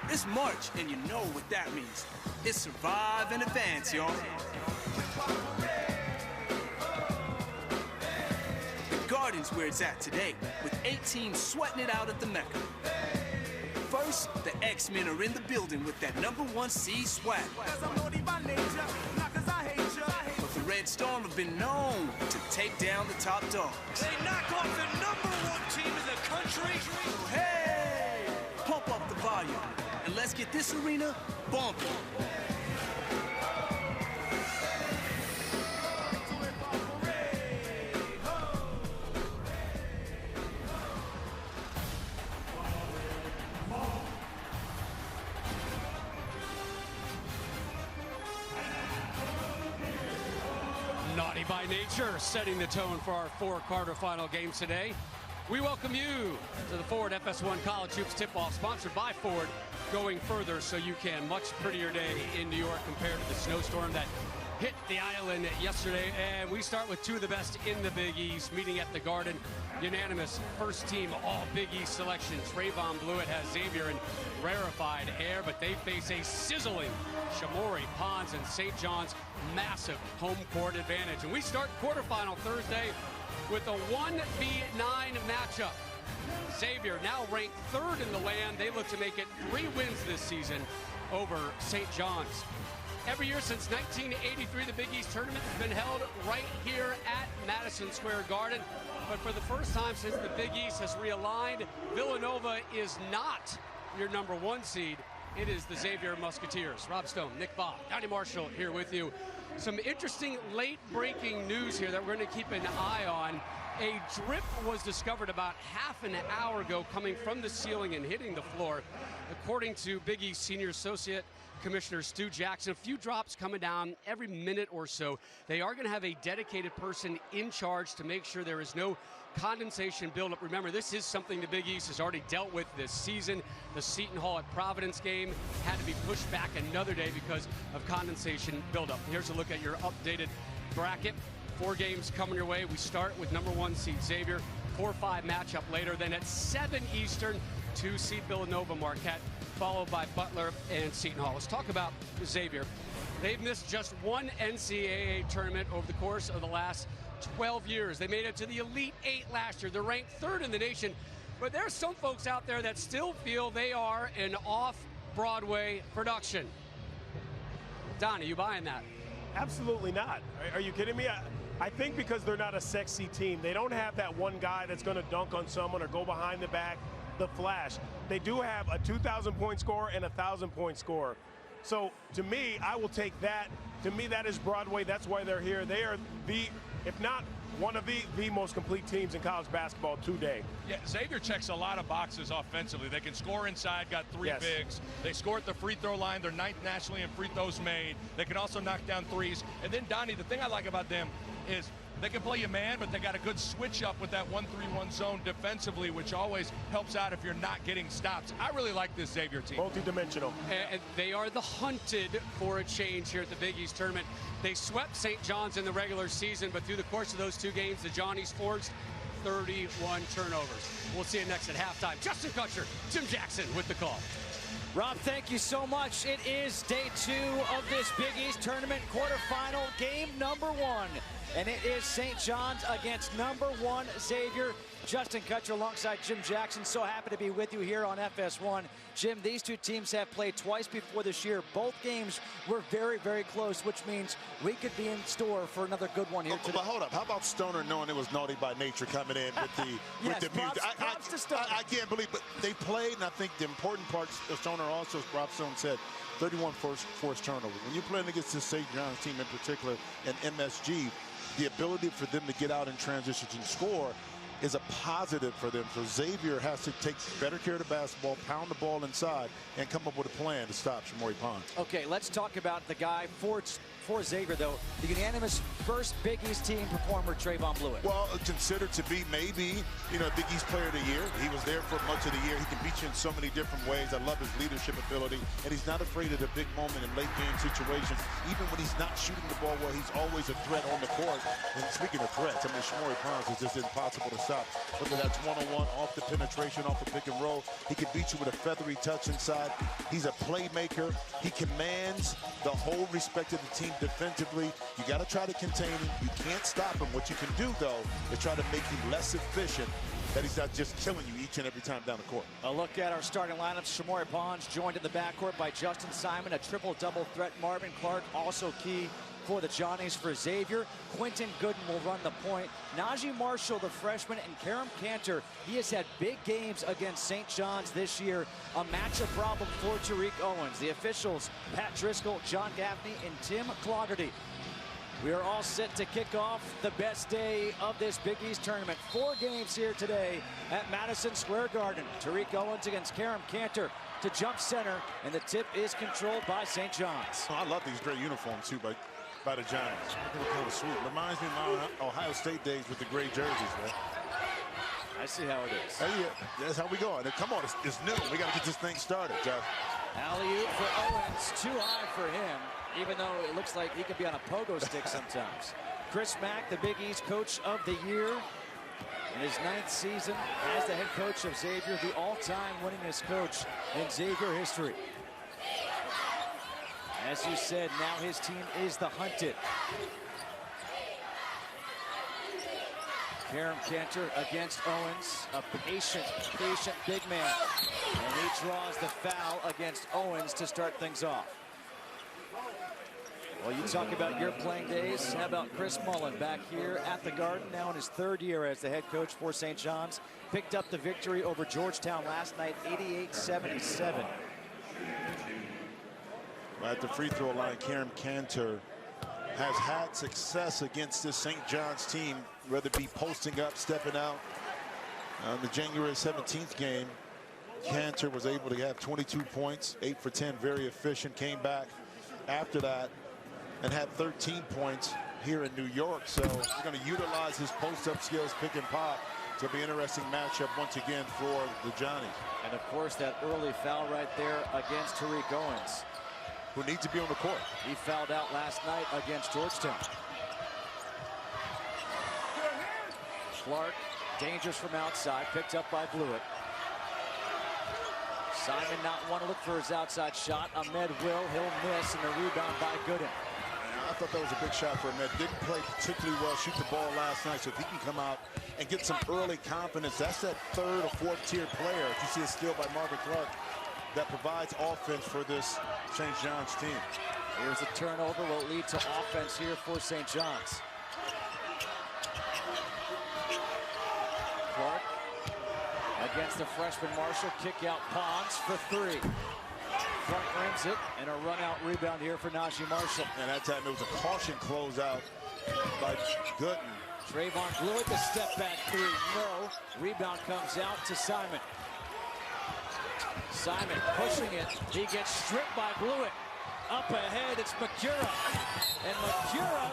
It's March, and you know what that means. It's survive and advance, y'all. The Garden's where it's at today, with 8 teams sweating it out at the Mecca. First, the X-Men are in the building with that #1 seed swag. But the Red Storm have been known to take down the top dogs. They knock off the #1 team in the country. Hey! Pump up the volume, and let's get this arena bumping. Naughty by Nature, setting the tone for our 4 quarterfinal games today. We welcome you to the Ford FS1 College Hoops Tip-Off, sponsored by Ford, going further so you can. Much prettier day in New York compared to the snowstorm that hit the island yesterday. And we start with 2 of the best in the Big East, meeting at the Garden. Unanimous first team all Big East selections. Rayvon Blewett has Xavier in rarefied air, but they face a sizzling Shamori, Pons, and St. John's massive home court advantage. And we start quarterfinal Thursday with a 1v9 matchup. Xavier, now ranked 3rd in the land. They look to make it 3 wins this season over St. John's. Every year since 1983, the Big East tournament has been held right here at Madison Square Garden. But for the first time since the Big East has realigned, Villanova is not your #1 seed. It is the Xavier Musketeers. Rob Stone, Nick Bob, Donnie Marshall here with you. Some interesting late-breaking news here that we're going to keep an eye on. A drip was discovered about half an hour ago coming from the ceiling and hitting the floor. According to Big East Senior Associate Commissioner Stu Jackson, a few drops coming down every minute or so. They are going to have a dedicated person in charge to make sure there is no condensation buildup. Remember, this is something the Big East has already dealt with this season. The Seton Hall at Providence game had to be pushed back another day because of condensation buildup. Here's a look at your updated bracket. 4 games coming your way. We start with #1 seed Xavier, 4-5 matchup later. Then at 7 Eastern, 2 seed Villanova Marquette, followed by Butler and Seton Hall. Let's talk about Xavier. They've missed just 1 NCAA tournament over the course of the last 12 years. They made it to the Elite 8 last year. They're ranked 3rd in the nation. But there's some folks out there that still feel they are an off-Broadway production. Donnie, you buying that? Absolutely not. Are you kidding me? I think because they're not a sexy team, they don't have that one guy that's going to dunk on someone or go behind the back, the flash. They do have a 2,000-point scorer and a 1,000-point scorer. So to me, I will take that. To me, that is Broadway. That's why they're here. They are the, if not one of the most complete teams in college basketball today. Yeah, Xavier checks a lot of boxes offensively. They can score inside, got 3 bigs. They score at the free throw line. They're 9th nationally in free throws made. They can also knock down threes. And then, Donnie, the thing I like about them is they can play you man, but they got a good switch up with that 1-3-1 zone defensively, which always helps out if you're not getting stops. I really like this Xavier team. Multi-dimensional. And they are the hunted for a change here at the Big East tournament. They swept St. John's in the regular season, but through the course of those 2 games, the Johnnies forced 31 turnovers. We'll see you next at halftime. Justin Kutcher, Jim Jackson with the call. Rob, thank you so much. It is day 2 of this Big East tournament quarterfinal, game #1. And it is St. John's against #1 Xavier. Justin Kutcher alongside Jim Jackson. So happy to be with you here on FS1. Jim, these 2 teams have played twice before this year. Both games were very, very close, which means we could be in store for another good one here today. But hold up, how about Stoner knowing it was Naughty by Nature coming in with the yes, with the music? Props to Stoner. I can't believe, but they played, and I think the important part, Stoner also, Rob Stone said, 31 forced turnovers. When you're playing against this St. John's team in particular, and MSG, the ability for them to get out in transitions and score is a positive for them. So Xavier has to take better care of the basketball, pound the ball inside, and come up with a plan to stop Shamori Pons. Okay, let's talk about the guy, for Xavier, though, the unanimous first Big East team performer, Trayvon Blewett. Well, considered to be maybe, Big East Player of the Year. He was there for much of the year. He can beat you in so many different ways. I love his leadership ability, and he's not afraid of the big moment in late game situations. Even when he's not shooting the ball well, he's always a threat on the court. And speaking of threats, I mean, Shamori Pons is just impossible to stop. Whether that's one-on-one, off the penetration, off the pick and roll, he can beat you with a feathery touch inside. He's a playmaker. He commands the whole respect of the team defensively. You got to try to contain him. You can't stop him. What you can do, though, is try to make him less efficient, that he's not just killing you each and every time down the court. A look at our starting lineups. Shamori Pons joined in the backcourt by Justin Simon, a triple-double threat. Marvin Clark also key for the Johnnies. For Xavier, Quentin Gooden will run the point. Najee Marshall, the freshman, and Karam Cantor. He has had big games against St. John's this year. A matchup problem for Tariq Owens. The officials, Pat Driscoll, John Gaffney, and Tim Clougherty. We are all set to kick off the best day of this Big East tournament. 4 games here today at Madison Square Garden. Tariq Owens against Karam Cantor to jump center, and the tip is controlled by St. John's. Oh, I love these gray uniforms, too, by the Giants. They were kind of sweet. Reminds me of my Ohio State days with the gray jerseys, man. I see how it is. Hey, yeah, that's how we go. And come on, it's new. We got to get this thing started, Josh. Alley-oop for Owens, too high for him, even though it looks like he could be on a pogo stick sometimes. Chris Mack, the Big East Coach of the Year, in his 9th season as the head coach of Xavier, the all-time winningest coach in Xavier history. As you said, now his team is the Hunted. Karam Cantor against Owens, a patient big man. And he draws the foul against Owens to start things off. Well, you talk about your playing days. How about Chris Mullen back here at the Garden, now in his 3rd year as the head coach for St. John's. Picked up the victory over Georgetown last night, 88-77. At the free throw line, Karam Cantor has had success against this St. John's team, whether it be posting up, stepping out. The January 17th game, Cantor was able to have 22 points, 8 for 10, very efficient. Came back after that and had 13 points here in New York. So we're going to utilize his post-up skills, pick and pop. It'll be an interesting matchup once again for the Johnnies. And of course, that early foul right there against Tariq Owens, who need to be on the court. He fouled out last night against Georgetown. Clark, dangerous from outside, picked up by Blewett. Simon not want to look for his outside shot. Ahmed will, he'll miss, and the rebound by Gooden. I thought that was a big shot for Ahmed. Didn't play particularly well, shoot the ball last night, so if he can come out and get some early confidence, that's that 3rd or 4th tier player. If you see a steal by Marvin Clark, that provides offense for this St. John's team. Here's a turnover, will lead to offense here for St. John's. Clark against the freshman Marshall, kick out Pons for 3. Front rims it, and a run out rebound here for Najee Marshall. And that time it was a caution closeout by Gooden. Trayvon Blewett, the step back 3, no. Rebound comes out to Simon. Simon pushing it. He gets stripped by Blewett. Up ahead, it's Macura. And Macura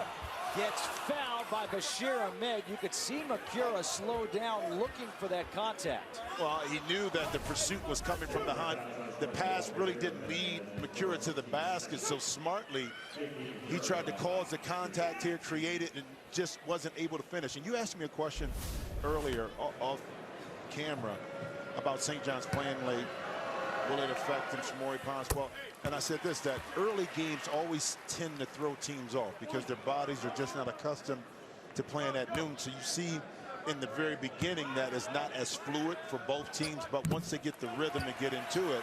gets fouled by Bashir Ahmed. You could see Macura slow down, looking for that contact. Well, he knew that the pursuit was coming from behind. The pass really didn't lead Macura to the basket, so smartly, he tried to cause the contact here, create it, and just wasn't able to finish. And you asked me a question earlier off camera about St. John's playing late. Will it affect them, Shamori Pons? Well, and I said this, that early games always tend to throw teams off because their bodies are just not accustomed to playing at noon. So you see in the very beginning that is not as fluid for both teams, but once they get the rhythm and get into it,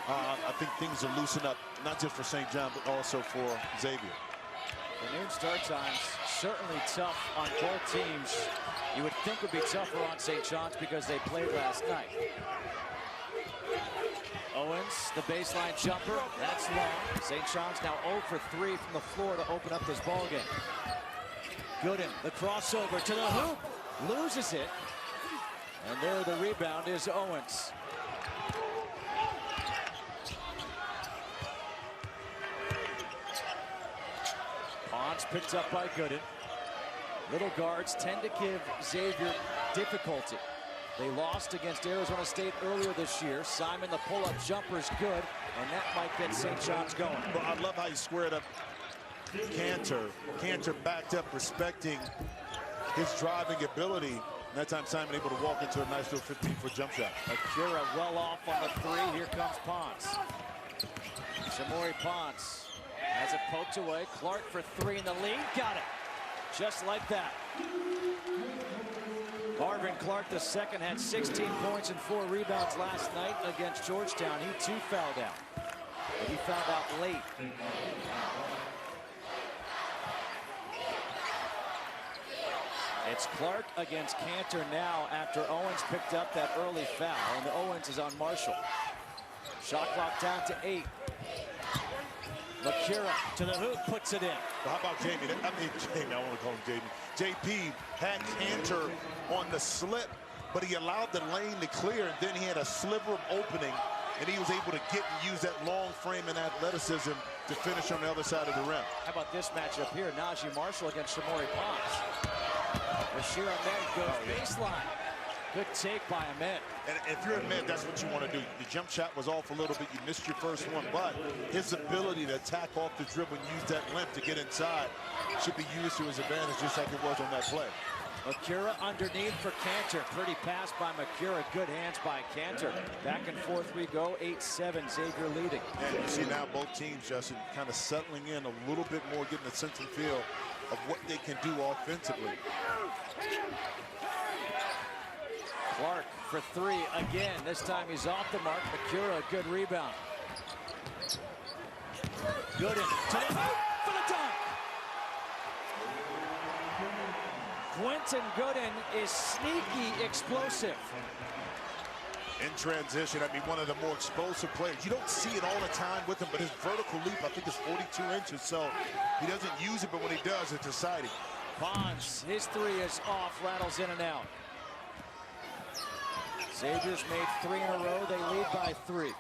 I think things will loosen up, not just for St. John, but also for Xavier. The noon start times certainly tough on both teams. You would think would be tougher on St. John's because they played last night. Owens, the baseline jumper, that's long. St. John's now 0 for 3 from the floor to open up this ball game. Gooden, the crossover to the hoop, loses it. And there the rebound is Owens. Pons picked up by Gooden. Little guards tend to give Xavier difficulty. They lost against Arizona State earlier this year. Simon, the pull-up jumper is good, and that might get St. John's going. Well, I love how he squared up Cantor. Cantor backed up, respecting his driving ability. And that time Simon able to walk into a nice little 15-foot jump shot. Akira well off on the three. Here comes Pons. Shamori Pons has it poked away. Clark for three in the lead. Got it. Just like that. Marvin Clark II had 16 points and 4 rebounds last night against Georgetown. He too fouled out. But he fouled out late. It's Clark against Cantor now after Owens picked up that early foul. And Owens is on Marshall. Shot clock down to 8. Akira to the hoop, puts it in. Well, how about Jamie? I want to call him Jamie. JP had Cantor on the slip, but he allowed the lane to clear, and then he had a sliver of opening, and he was able to get and use that long frame and athleticism to finish on the other side of the rim. How about this matchup here? Najee Marshall against Shamori Pons. Rashir Ahmed goes baseline. Good take by Ahmed. And if you're Ahmed, that's what you want to do. The jump shot was off a little bit. You missed your first one, but his ability to attack off the dribble and use that limp to get inside should be used to his advantage, just like it was on that play. Akira underneath for Cantor. Pretty pass by Akira. Good hands by Cantor. Back and forth we go. 8-7, Xavier leading. And you see now both teams, Justin, kind of settling in a little bit more, getting a sense and feel of what they can do offensively. Clark for three again. This time he's off the mark. Akira, good rebound. Gooden to the hoop for the dunk. Quentin Gooden is sneaky explosive. In transition, I mean, one of the more explosive players. You don't see it all the time with him, but his vertical leap, I think, is 42 inches, so he doesn't use it, but when he does, it's exciting. Pons, his three is off, rattles in and out. Xavier's made 3 in a row. They lead by 3.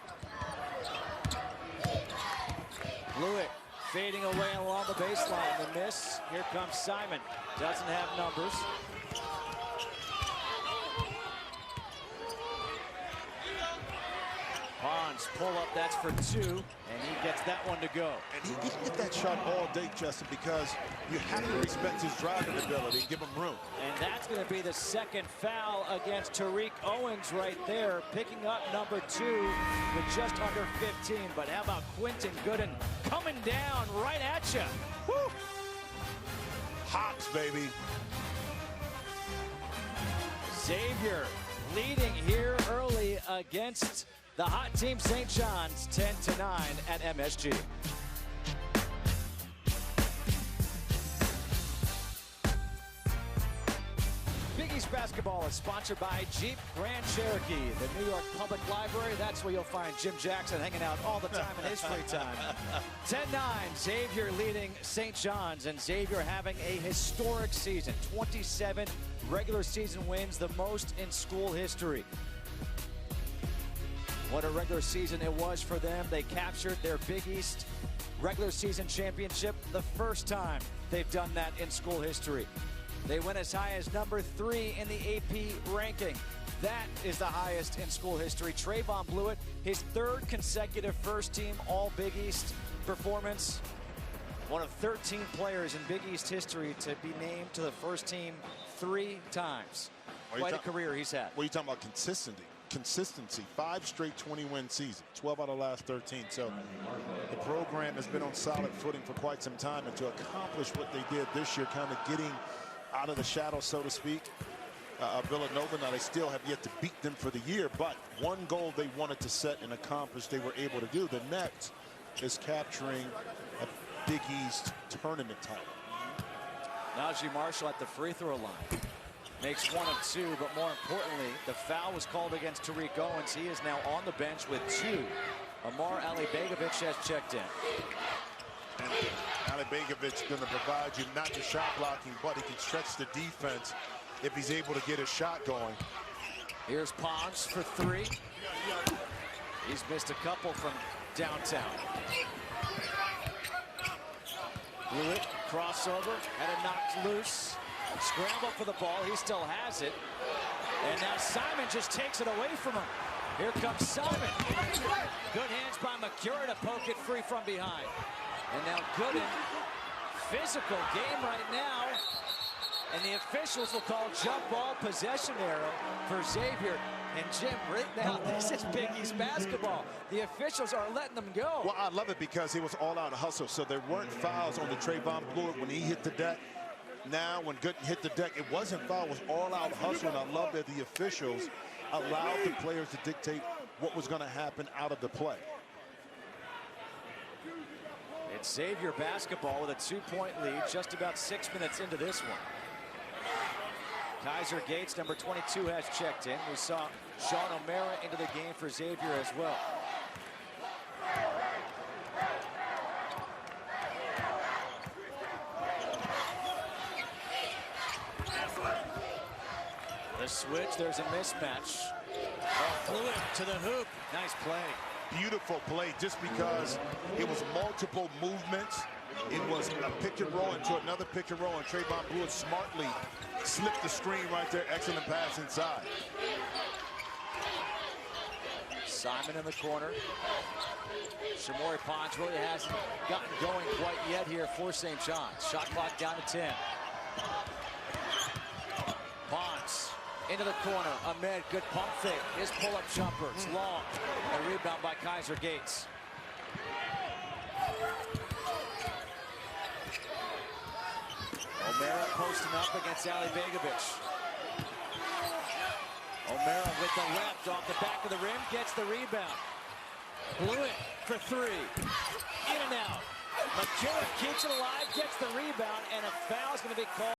Blewett fading away along the baseline. The miss. Here comes Simon. Doesn't have numbers. Pons pull up. That's for 2. And he gets that one to go. And he can get that shot all day, Justin, because you have to respect his driving ability and give him room. And that's going to be the second foul against Tariq Owens right there, picking up number 2 with just under 15. But how about Quentin Gooden coming down right at you? Woo! Hops, baby. Xavier leading here early against the hot team St. John's, 10-9 at MSG. Big East basketball is sponsored by Jeep Grand Cherokee, the New York Public Library. That's where you'll find Jim Jackson hanging out all the time in his free time. 10-9, Xavier leading St. John's, and Xavier having a historic season. 27 regular season wins, the most in school history. What a regular season it was for them. They captured their Big East regular season championship, the first time they've done that in school history. They went as high as number 3 in the AP ranking. That is the highest in school history. Trayvon Blewett, his 3rd consecutive first-team All-Big East performance. One of 13 players in Big East history to be named to the first team 3 times. Quite a career he's had. What are you talking about? Consistency. 5 straight 20-win seasons, 12 out of the last 13. So the program has been on solid footing for quite some time, and to accomplish what they did this year, kind of getting out of the shadow, so to speak. Villanova, now they still have yet to beat them for the year, but one goal they wanted to set and accomplish, they were able to do. The next is capturing a Big East tournament title. Najee Marshall at the free throw line. Makes 1 of 2, but more importantly, the foul was called against Tariq Owens. He is now on the bench with 2. Amar Alibegovic has checked in. And Alibegovic going to provide you not just shot blocking, but he can stretch the defense if he's able to get his shot going. Here's Pons for 3. He's missed a couple from downtown. Blewett Crossover, had it knocked loose. Scramble for the ball, he still has it. And now Simon just takes it away from him. Here comes Simon. Good hands by McCure to poke it free from behind. And now Gooden, physical game right now. And the officials will call jump ball possession arrow for Xavier. And Jim, right now, this is Big East basketball. The officials are letting them go. Well, I love it because it was all-out hustle, so there weren't fouls on the Trayvon Blewett when he hit the deck. Now, when Gooden hit the deck, it wasn't foul, it was all-out hustle, and I love that the officials allowed the players to dictate what was going to happen out of the play. It's Xavier basketball with a 2-point lead, just about 6 minutes into this one. Kaiser Gates, number 22, has checked in. We saw Sean O'Mara into the game for Xavier as well. The switch, there's a mismatch. Blewett to the hoop. Nice play. Beautiful play, just because it was multiple movements. It was a pick and roll into another pick and roll, and Trayvon Blewett smartly slipped the screen right there. Excellent pass inside. Simon in the corner. Shamori Pons really hasn't gotten going quite yet here for St. John's. Shot clock down to 10. Pons into the corner. Ahmed, good pump fake. His pull-up jumper. It's long. A rebound by Kaiser Gates. O'Mara posting up against Ali Begovic. O'Mara with the left off the back of the rim, gets the rebound. Blewett for three. In and out. McCure keeps it alive, gets the rebound, and a foul is going to be called.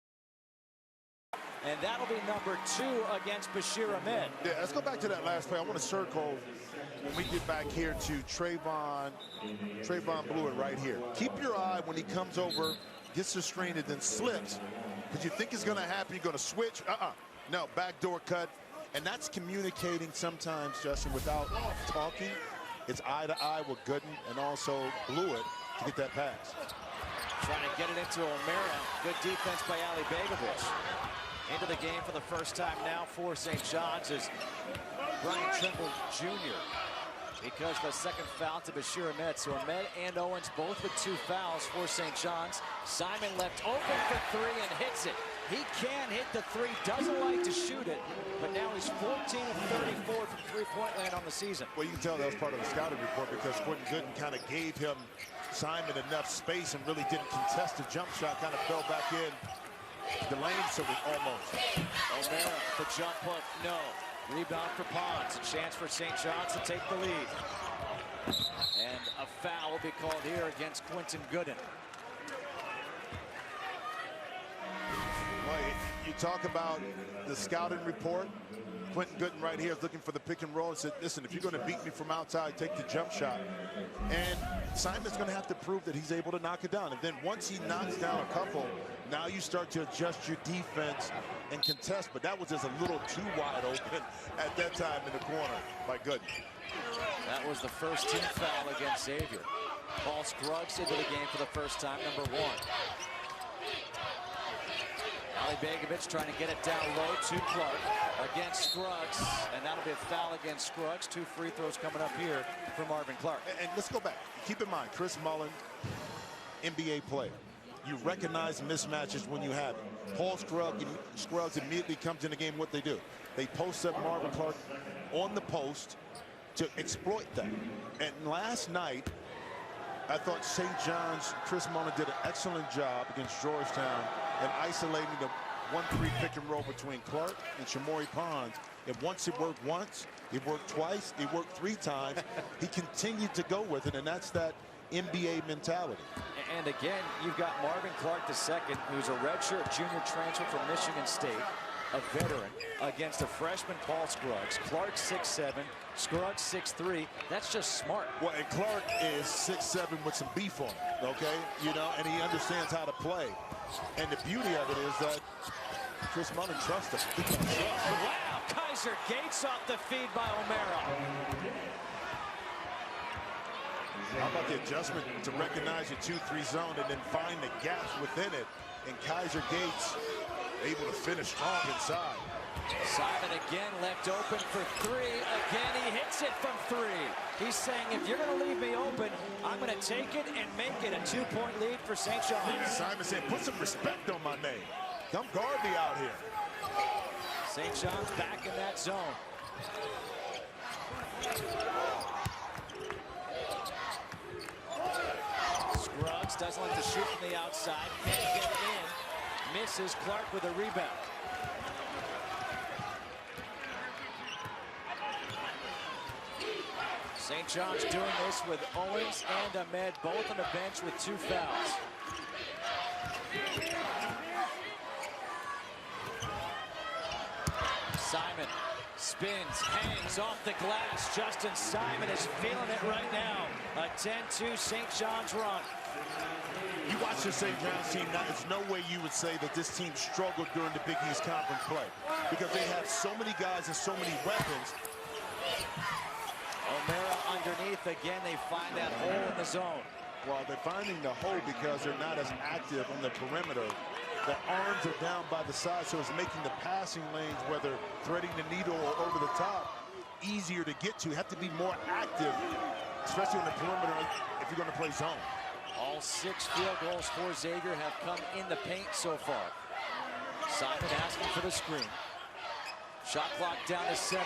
And that'll be number 2 against Bashir Ahmed. Yeah, let's go back to that last play. I want to circle when we get back here to Trayvon Blewett right here. Keep your eye when he comes over, gets the screen, and then slips. Because you think it's going to happen, you're going to switch. No, backdoor cut. And that's communicating sometimes, Justin, without talking. It's eye to eye with Gooden and also Blewett to get that pass. Trying to get it into O'Mara. Good defense by Ali Begovic. Into the game for the first time now for St. John's is Brian Trimble Jr. because of a second foul to Bashir Ahmed. So Ahmed and Owens both with 2 fouls for St. John's. Simon left open for 3 and hits it. He can hit the 3, doesn't like to shoot it, but now he's 14 of 34 from three-point land on the season. Well, you can tell that was part of the scouting report because Quentin Gooden kind of gave him Simon enough space and really didn't contest the jump shot, kind of fell back in the lane, so we almost. O'Mara, the jump hook, no. Rebound for Pons, a chance for St. John's to take the lead. And a foul will be called here against Quentin Gooden. Well, you talk about the scouting report. Quentin Gooden right here is looking for the pick and roll and said, listen, if you're going to beat me from outside, take the jump shot. And Simon's going to have to prove that he's able to knock it down. And then once he knocks down a couple, now you start to adjust your defense and contest. But that was just a little too wide open at that time in the corner by Gooden. That was the first team foul against Xavier. Paul Scruggs into the game for the first time, number 1. Ali Begovic trying to get it down low to Clark against Scruggs, and that'll be a foul against Scruggs. 2 free throws coming up here for Marvin Clark. And let's go back. Keep in mind, Chris Mullin, NBA player. You recognize mismatches when you have it. Paul Scruggs immediately comes in the game. What they do, they post up Marvin Clark on the post to exploit that. And last night, I thought St. John's, Chris Mullin did an excellent job against Georgetown and isolating the 1-3 pick and roll between Clark and Shamori Pons. And once it worked once, it worked twice, it worked 3 times. He continued to go with it, and that's that NBA mentality. And again, you've got Marvin Clark II, who's a redshirt junior transfer from Michigan State, a veteran, against a freshman Paul Scruggs. Clark 6'7", Scruggs 6'3". That's just smart. Well, and Clark is 6'7" with some beef on him, okay? You know, and he understands how to play. And the beauty of it is that Chris Mullin trusts him. Wow, Kaiser Gates off the feed by O'Mara. How about the adjustment to recognize your 2-3 zone and then find the gaps within it? And Kaiser Gates able to finish strong inside. Simon again left open for three. Again, he hits it from three. He's saying, if you're going to leave me open, I'm going to take it and make it a 2-point lead for St. John's. Simon said, put some respect on my name. Don't guard me out here. St. John's back in that zone. Scruggs doesn't like to shoot from the outside. Can't get it in. Misses. Clark with a rebound. St. John's doing this with Owens and Ahmed both on the bench with 2 fouls. Simon spins, hangs off the glass. Justin Simon is feeling it right now. A 10-2 St. John's run. You watch the St. John's team now, there's no way you would say that this team struggled during the Big East Conference play because they have so many guys and so many weapons. O'Mara underneath again. They find that hole in the zone. Well, they're finding the hole because they're not as active on the perimeter. The arms are down by the side, so it's making the passing lanes, whether threading the needle or over the top, easier to get to. You have to be more active, especially on the perimeter if you're going to play zone. All 6 field goals for Xavier have come in the paint so far. Simon asking for the screen. Shot clock down to 7.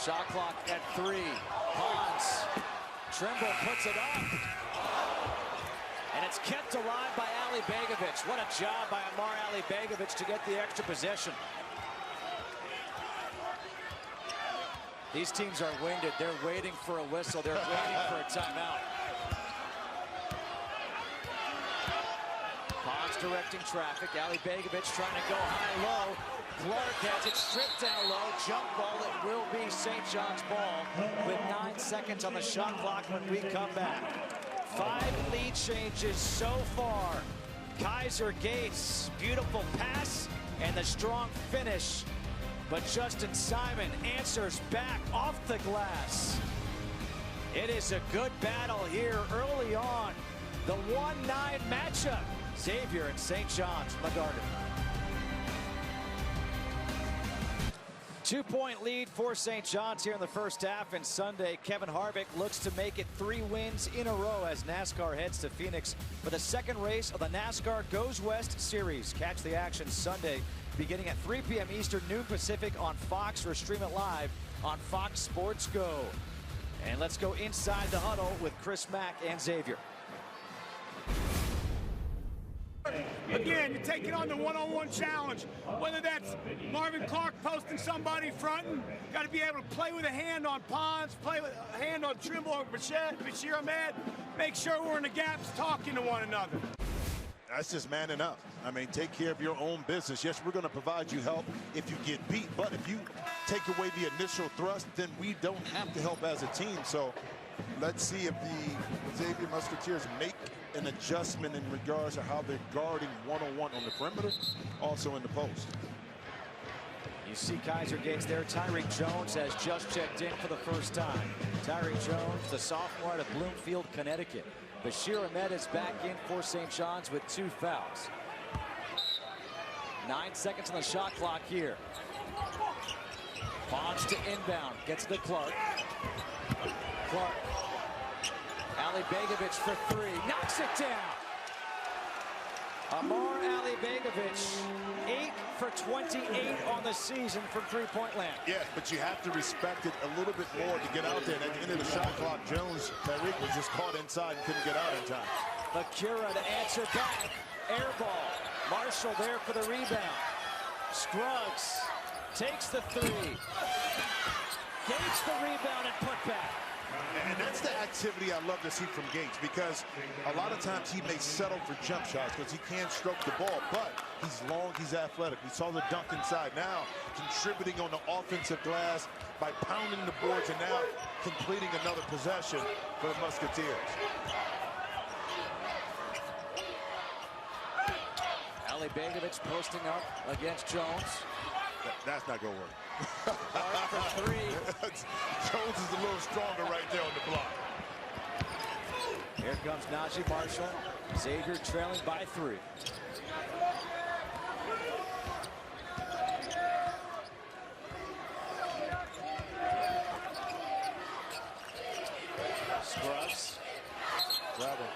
Shot clock at 3. Pons. Trimble puts it up. And it's kept alive by Ali Begovic. What a job by Amar Ali Begovic to get the extra possession. These teams are winded. They're waiting for a whistle. They're waiting for a timeout. Pons directing traffic. Ali Begovic trying to go high-low. Clark has it stripped down low. Jump ball. It will be St. John's ball with 9 seconds on the shot clock when we come back. 5 lead changes so far. Kaiser Gates, beautiful pass and the strong finish. But Justin Simon answers back off the glass. It is a good battle here early on. The 1-9 matchup. Xavier and St. John's from the Garden. 2-point lead for St. John's here in the first half. And Sunday, Kevin Harvick looks to make it 3 wins in a row as NASCAR heads to Phoenix for the second race of the NASCAR Goes West Series. Catch the action Sunday beginning at 3 p.m. Eastern, noon Pacific on Fox, or stream it live on Fox Sports Go. And let's go inside the huddle with Chris Mack and Xavier. Again, you're taking on the one-on-one challenge. Whether that's Marvin Clark posting somebody fronting, got to be able to play with a hand on Pons, play with a hand on Trimble or Bashir Ahmed, make sure we're in the gaps talking to one another. That's just manning up. I mean, take care of your own business. Yes, we're going to provide you help if you get beat, but if you take away the initial thrust, then we don't have to help as a team. So let's see if the Xavier Musketeers make an adjustment in regards to how they're guarding one-on-one on the perimeter, also in the post. You see Kaiser Gates there. Tyreek Jones has just checked in for the first time. Tyreek Jones, the sophomore out of Bloomfield, Connecticut. Bashir Ahmed is back in for St. John's with 2 fouls. 9 seconds on the shot clock here. Pons to inbound, gets to Clark. Clark. Ali Begovic for 3, knocks it down. Amar Ali Begovic, 8 for 28 on the season from three-point land. Yeah, but you have to respect it a little bit more to get out there. And at the end of the shot clock, Jones, Tyreek was just caught inside and couldn't get out in time. Akira to answer back. Air ball. Marshall there for the rebound. Scruggs takes the 3. Gates the rebound and put back. And that's the activity I love to see from Gates, because a lot of times he may settle for jump shots because he can't stroke the ball, but he's long, he's athletic. We saw the dunk inside, now contributing on the offensive glass by pounding the boards and now completing another possession for the Musketeers. Ali Begovic posting up against Jones. That's not going to work. Hard for 3. Jones is a little stronger right there on the block. Here comes Najee Marshall. Xavier trailing by 3. Scruggs. Grab him.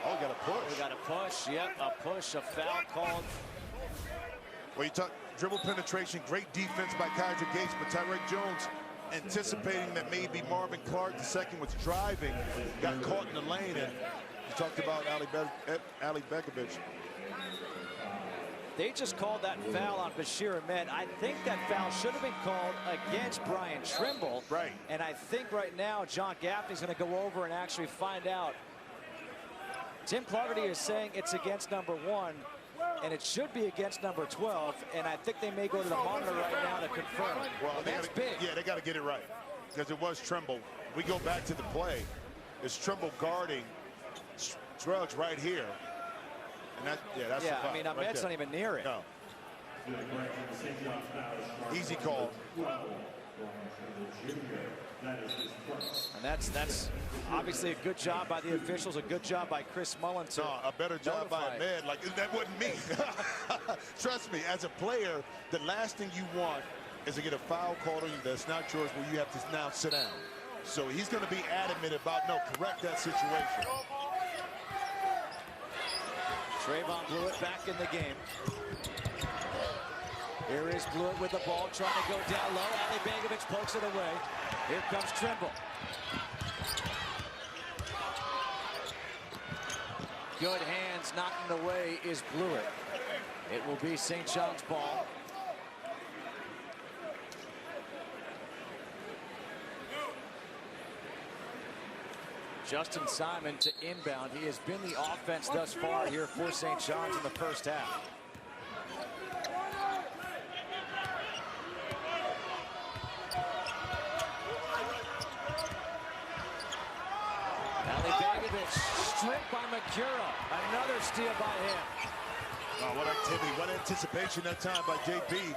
Oh, got a push. We got a push. Yep, a push, a foul called. Well, you talk dribble penetration, great defense by Kydra Gates, but Tyreek Jones anticipating that maybe Marvin Clark II was driving, got caught in the lane, and you talked about Ali Begovic. They just called that foul on Bashir Ahmed. I think that foul should have been called against Brian Trimble. Right. And I think right now John Gaffney's going to go over and actually find out. Tim Clargerty is saying it's against number 1, and it should be against number 12. And I think they may go to the monitor right now to confirm. Well, that's big. Yeah, they got to get it right because it was Trimble. We go back to the play. It's Trimble guarding Scruggs right here. And that, that's the foul. I mean, Ahmed's not even near it. No. Easy call. And that's obviously a good job by the officials, a good job by Chris Mullen to a better job by Ahmed. Like, that wasn't me. Trust me, as a player, the last thing you want is to get a foul called on you that's not yours where you have to now sit down. So he's going to be adamant about, no, correct that situation. Trayvon Blewett back in the game. Here is Blewett with the ball, trying to go down low. Ali Begovic pokes it away. Here comes Trimble. Good hands, knocking away is Blewett. It will be St. John's ball. Justin Simon to inbound. He has been the offense thus far here for St. John's in the first half. Ali Begovic stripped by Makura. Another steal by him. Oh, what activity, what anticipation that time by JP.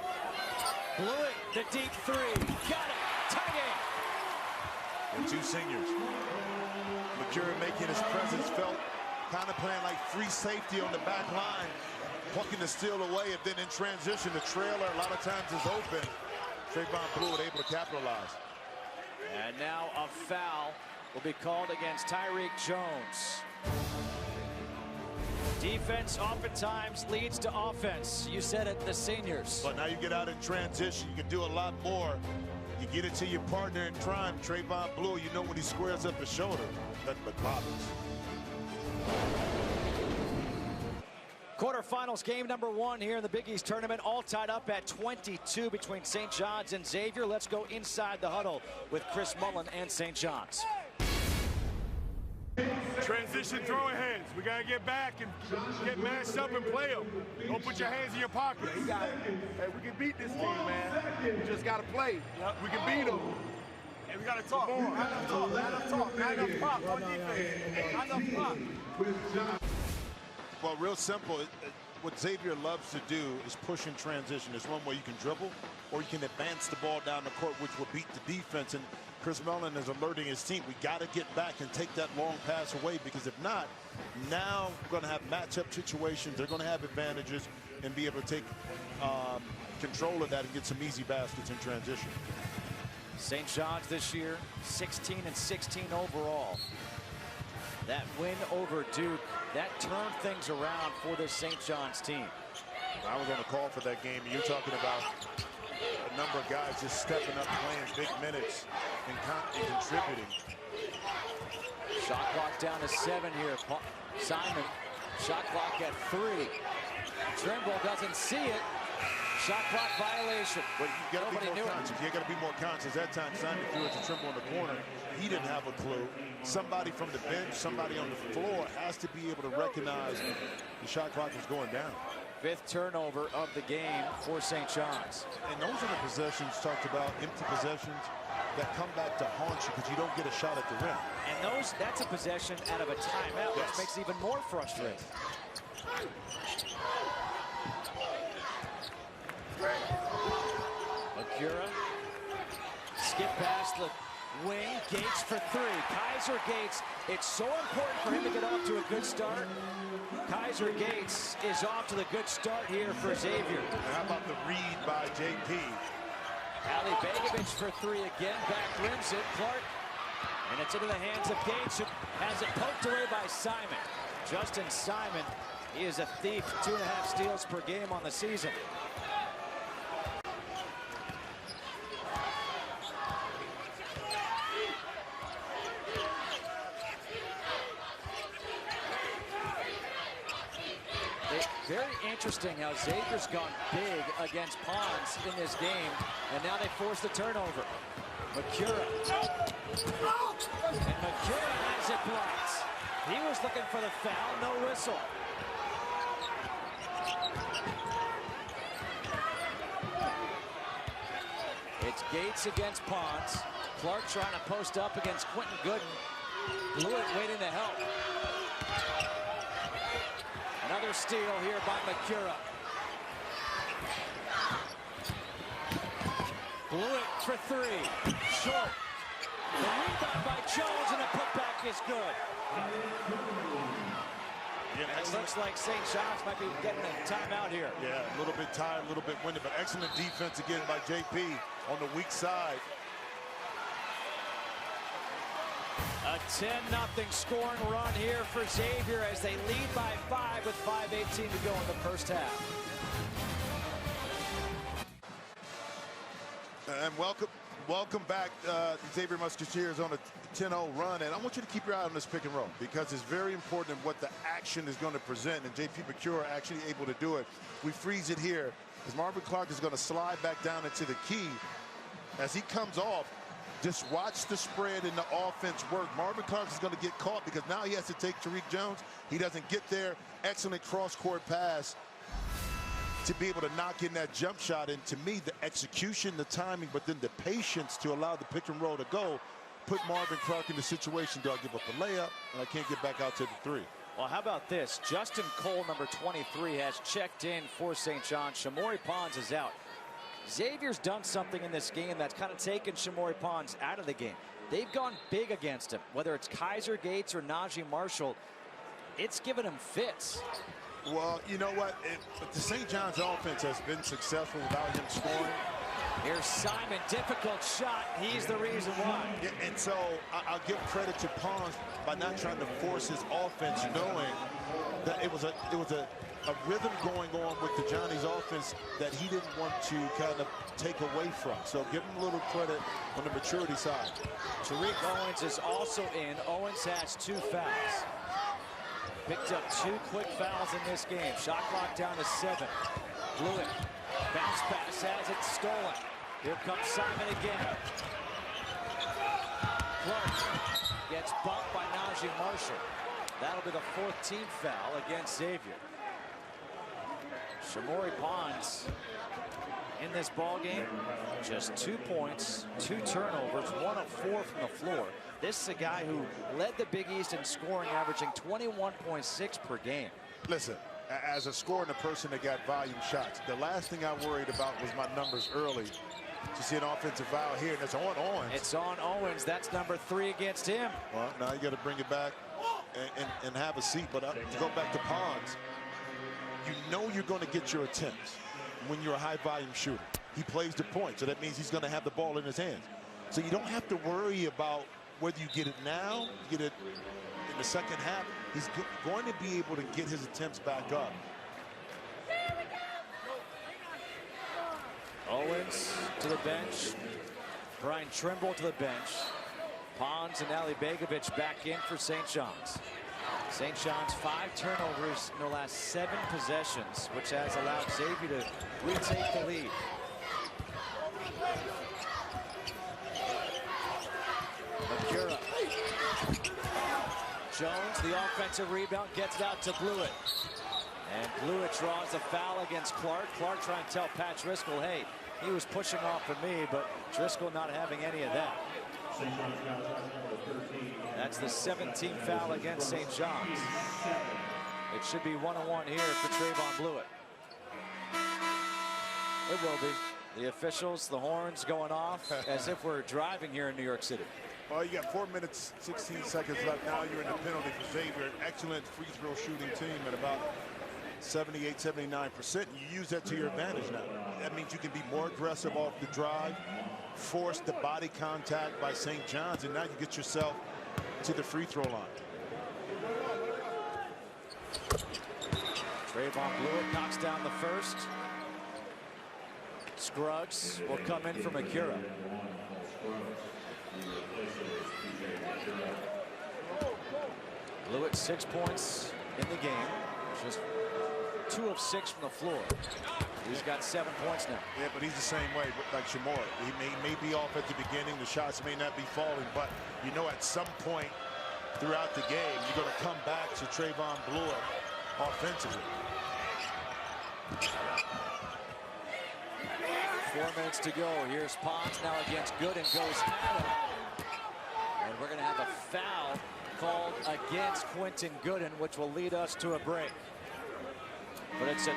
Blewett, the deep 3. Got it. Tie game. The two seniors. Makura making his presence felt, kind of playing like free safety on the back line, plucking the steal away, and then in transition, the trailer a lot of times is open. Trayvon Blewett able to capitalize. And now a foul will be called against Tyreek Jones. Defense oftentimes leads to offense. You said it, the seniors. But now you get out in transition, you can do a lot more. You get it to your partner in crime, Trayvon Blewett. You know when he squares up his shoulder, nothing but bobbers. Quarterfinals game number 1 here in the Big East tournament, all tied up at 22 between St. John's and Xavier. Let's go inside the huddle with Chris Mullen and St. John's. Transition throwing hands. We got to get back and get matched up and play them. Don't put your hands in your pockets. You got it. Hey, we can beat this team, man. We just got to play. We can beat them. And we got to talk. Not enough talk. Not enough talk. Not enough pop on defense. Not enough pop. Well, real simple. What Xavier loves to do is push in transition. There's one where you can dribble or you can advance the ball down the court, which will beat the defense. And Chris Mullen is alerting his team. We got to get back and take that long pass away, because if not, now we're going to have matchup situations. They're going to have advantages and be able to take control of that and get some easy baskets in transition. St. John's this year, 16-16 overall. That win over Duke, that turned things around for this St. John's team. I was on the call for that game. You're talking about a number of guys just stepping up, playing big minutes and contributing. Shot clock down to 7 here. Simon, shot clock at 3. Trimble doesn't see it. Shot clock violation. But you got to be more conscious. You got to be more conscious. That time, Simon threw it to Trimble in the corner. He didn't have a clue. Somebody from the bench, somebody on the floor has to be able to recognize the shot clock is going down. 5th turnover of the game for St. John's. And those are the possessions talked about, empty possessions that come back to haunt you because you don't get a shot at the rim. And that's a possession out of a timeout, which makes it even more frustrating. the wing. Gates for three. Kaiser Gates, it's so important for him to get off to a good start. Kaiser Gates is off to the good start here for Xavier. And how about the read by JP? Ali Begovic for three again. Back rims it. Clark. And it's into the hands of Gates, who has it poked away by Simon. Justin Simon, he is a thief. 2.5 steals per game on the season. Very interesting how Xavier's gone big against Pons in this game, and now they force the turnover. Makura. And Makura has it blocked. He was looking for the foul, no whistle. It's Gates against Pons. Clark trying to post up against Quentin Gooden. Blewett waiting to help. Another steal here by Makura. Blewett for three. Short. The rebound by Jones, and the putback is good. Yeah, it looks like St. John's might be getting a timeout here. Yeah, a little bit tired, a little bit winded, but excellent defense again by JP on the weak side. A 10-0 scoring run here for Xavier as they lead by 5 with 5:18 to go in the first half. And welcome back. Xavier Musketeers on a 10-0 run, and I want you to keep your eye on this pick and roll because it's very important what the action is going to present, and JP Makura actually able to do it. We freeze it here as Marvin Clark is going to slide back down into the key. As he comes off, just watch the spread and the offense work. Marvin Clark is going to get caught because now he has to take Tariq Jones. He doesn't get there. Excellent cross-court pass to be able to knock in that jump shot. And to me, the execution, the timing, but then the patience to allow the pick and roll to go put Marvin Clark in the situation. Do I give up a layup? And I can't get back out to the three. Well, how about this? Justin Cole, number 23, has checked in for St. John's. Shamori Pons is out. Xavier's done something in this game that's kind of taken Shamori Pons out of the game. They've gone big against him. Whether it's Kaiser Gates or Najee Marshall, it's given him fits. Well, you know what? The St. John's offense has been successful without him scoring. Here's Simon, difficult shot. He's the reason why. Yeah, and so I'll give credit to Pons by not trying to force his offense, knowing that it was a rhythm going on with the Johnny's offense that he didn't want to kind of take away from. So give him a little credit on the maturity side. Tariq Owens is also in. Owens has 2 fouls. Picked up 2 quick fouls in this game. Shot clock down to 7. Blewett. Bounce pass has it stolen. Here comes Simon again. Clark gets bumped by Najee Marshall. That'll be the 4th team foul against Xavier. Shamori Pons in this ball game, just 2 points, 2 turnovers, 1 of 4 from the floor. This is a guy who led the Big East in scoring, averaging 21.6 per game. Listen, as a scorer and a person that got volume shots, the last thing I worried about was my numbers early. To see an offensive foul here, and it's on Owens. It's on Owens. That's number 3 against him. Well, now you got to bring it back and have a seat. But to go back to Pons, you know you're going to get your attempts when you're a high-volume shooter. He plays the point, so that means he's going to have the ball in his hands. So you don't have to worry about whether you get it now, get it in the second half. He's going to be able to get his attempts back up. Owens to the bench. Brian Trimble to the bench. Pons and Ali Begovic back in for St. John's. St. John's 5 turnovers in their last 7 possessions, which has allowed Xavier to retake the lead. Makura. Jones, the offensive rebound, gets it out to Blewett. And Blewett draws a foul against Clark. Clark trying to tell Pat Driscoll, hey, he was pushing off for me, but Driscoll not having any of that. That's the 17th foul against St. John's. It should be 1-on-1 here for Trayvon Blewett. It will be. The officials, the horns going off as if we're driving here in New York City. Well, you got 4 minutes, 16 seconds left. Now you're in the penalty for Xavier. An excellent free throw shooting team at about 78, 79%. You use that to your advantage now. That means you can be more aggressive off the drive, force the body contact by St. John's, and now you get yourself to the free throw line. Trayvon Blewett knocks down the first. Scruggs will come in from Akira. Blewett 6 points in the game. Just 2 of 6 from the floor. He's got 7 points now. Yeah, but he's the same way like Shamora. He may be off at the beginning. The shots may not be falling, but you know at some point throughout the game, you're going to come back to Trayvon Blewett offensively. 4 minutes to go. Here's Pons now against Gooden. Goes at him. And we're going to have a foul called against Quentin Gooden, which will lead us to a break. But it's a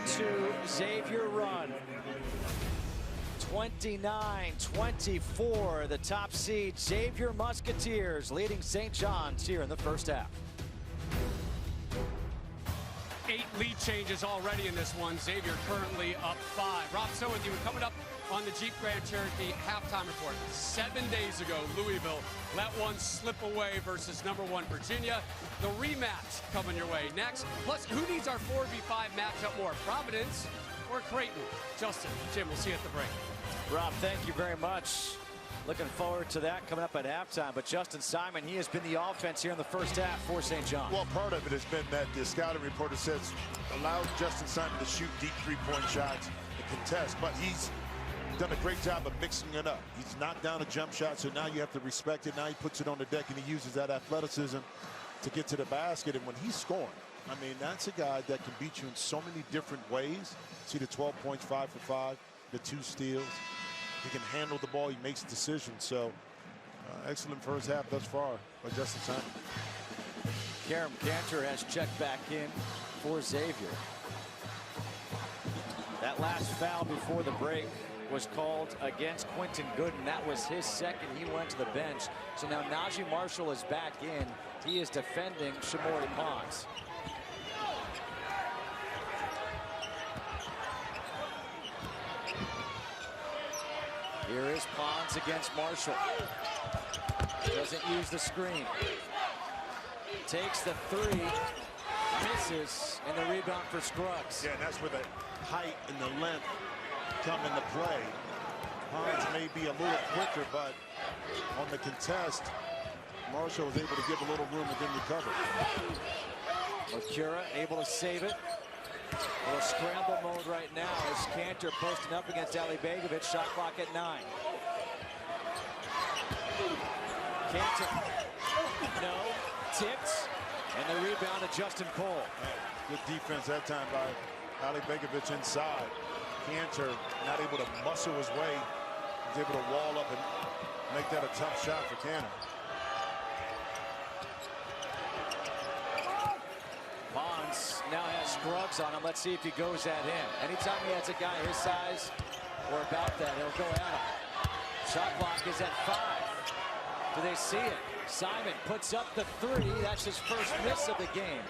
12-2 Xavier run. 29-24, the top seed Xavier Musketeers leading St. John's here in the first half. 8 lead changes already in this one. Xavier currently up 5. Rob, so with you, we're coming up on the Jeep Grand Cherokee halftime report. 7 days ago, Louisville let one slip away versus #1 Virginia. The rematch coming your way next. Plus, who needs our 4v5 matchup more, Providence or Creighton? Justin, Jim, we'll see you at the break. Rob, thank you very much. Looking forward to that coming up at halftime. But Justin Simon, he has been the offense here in the first half for St. John's. Well, part of it has been that the scouting reporter says allowed Justin Simon to shoot deep three-point shots and contest, but he's done a great job of mixing it up. He's knocked down a jump shot, so now you have to respect it. Now he puts it on the deck and he uses that athleticism to get to the basket. And when he's scoring, I mean, that's a guy that can beat you in so many different ways. See the 12 points, 5 for 5, the 2 steals. He can handle the ball. He makes decisions. So excellent first half thus far by Justin Simon. Karam Cantor has checked back in for Xavier. That last foul before the break was called against Quentin Gooden. That was his second. He went to the bench. So now Najee Marshall is back in. He is defending Shamori Pons. Here is Pons against Marshall. Doesn't use the screen. Takes the 3. Misses. And the rebound for Scruggs. Yeah, and that's where the height and the length come into play. Pons may be a little quicker, but on the contest, Marshall was able to give a little room and then recover. Akira able to save it. A little scramble mode right now as Cantor posting up against Ali Begovic. Shot clock at 9. Cantor, no, tipped, and the rebound to Justin Cole. Good defense that time by Ali Begovic inside. Cantor not able to muscle his way. He's able to wall up and make that a tough shot for Cantor. Pons now has Scruggs on him. Let's see if he goes at him. Anytime he has a guy his size or about that, he'll go at him. Shot clock is at 5. Do they see it? Simon puts up the 3. That's his first miss of the game.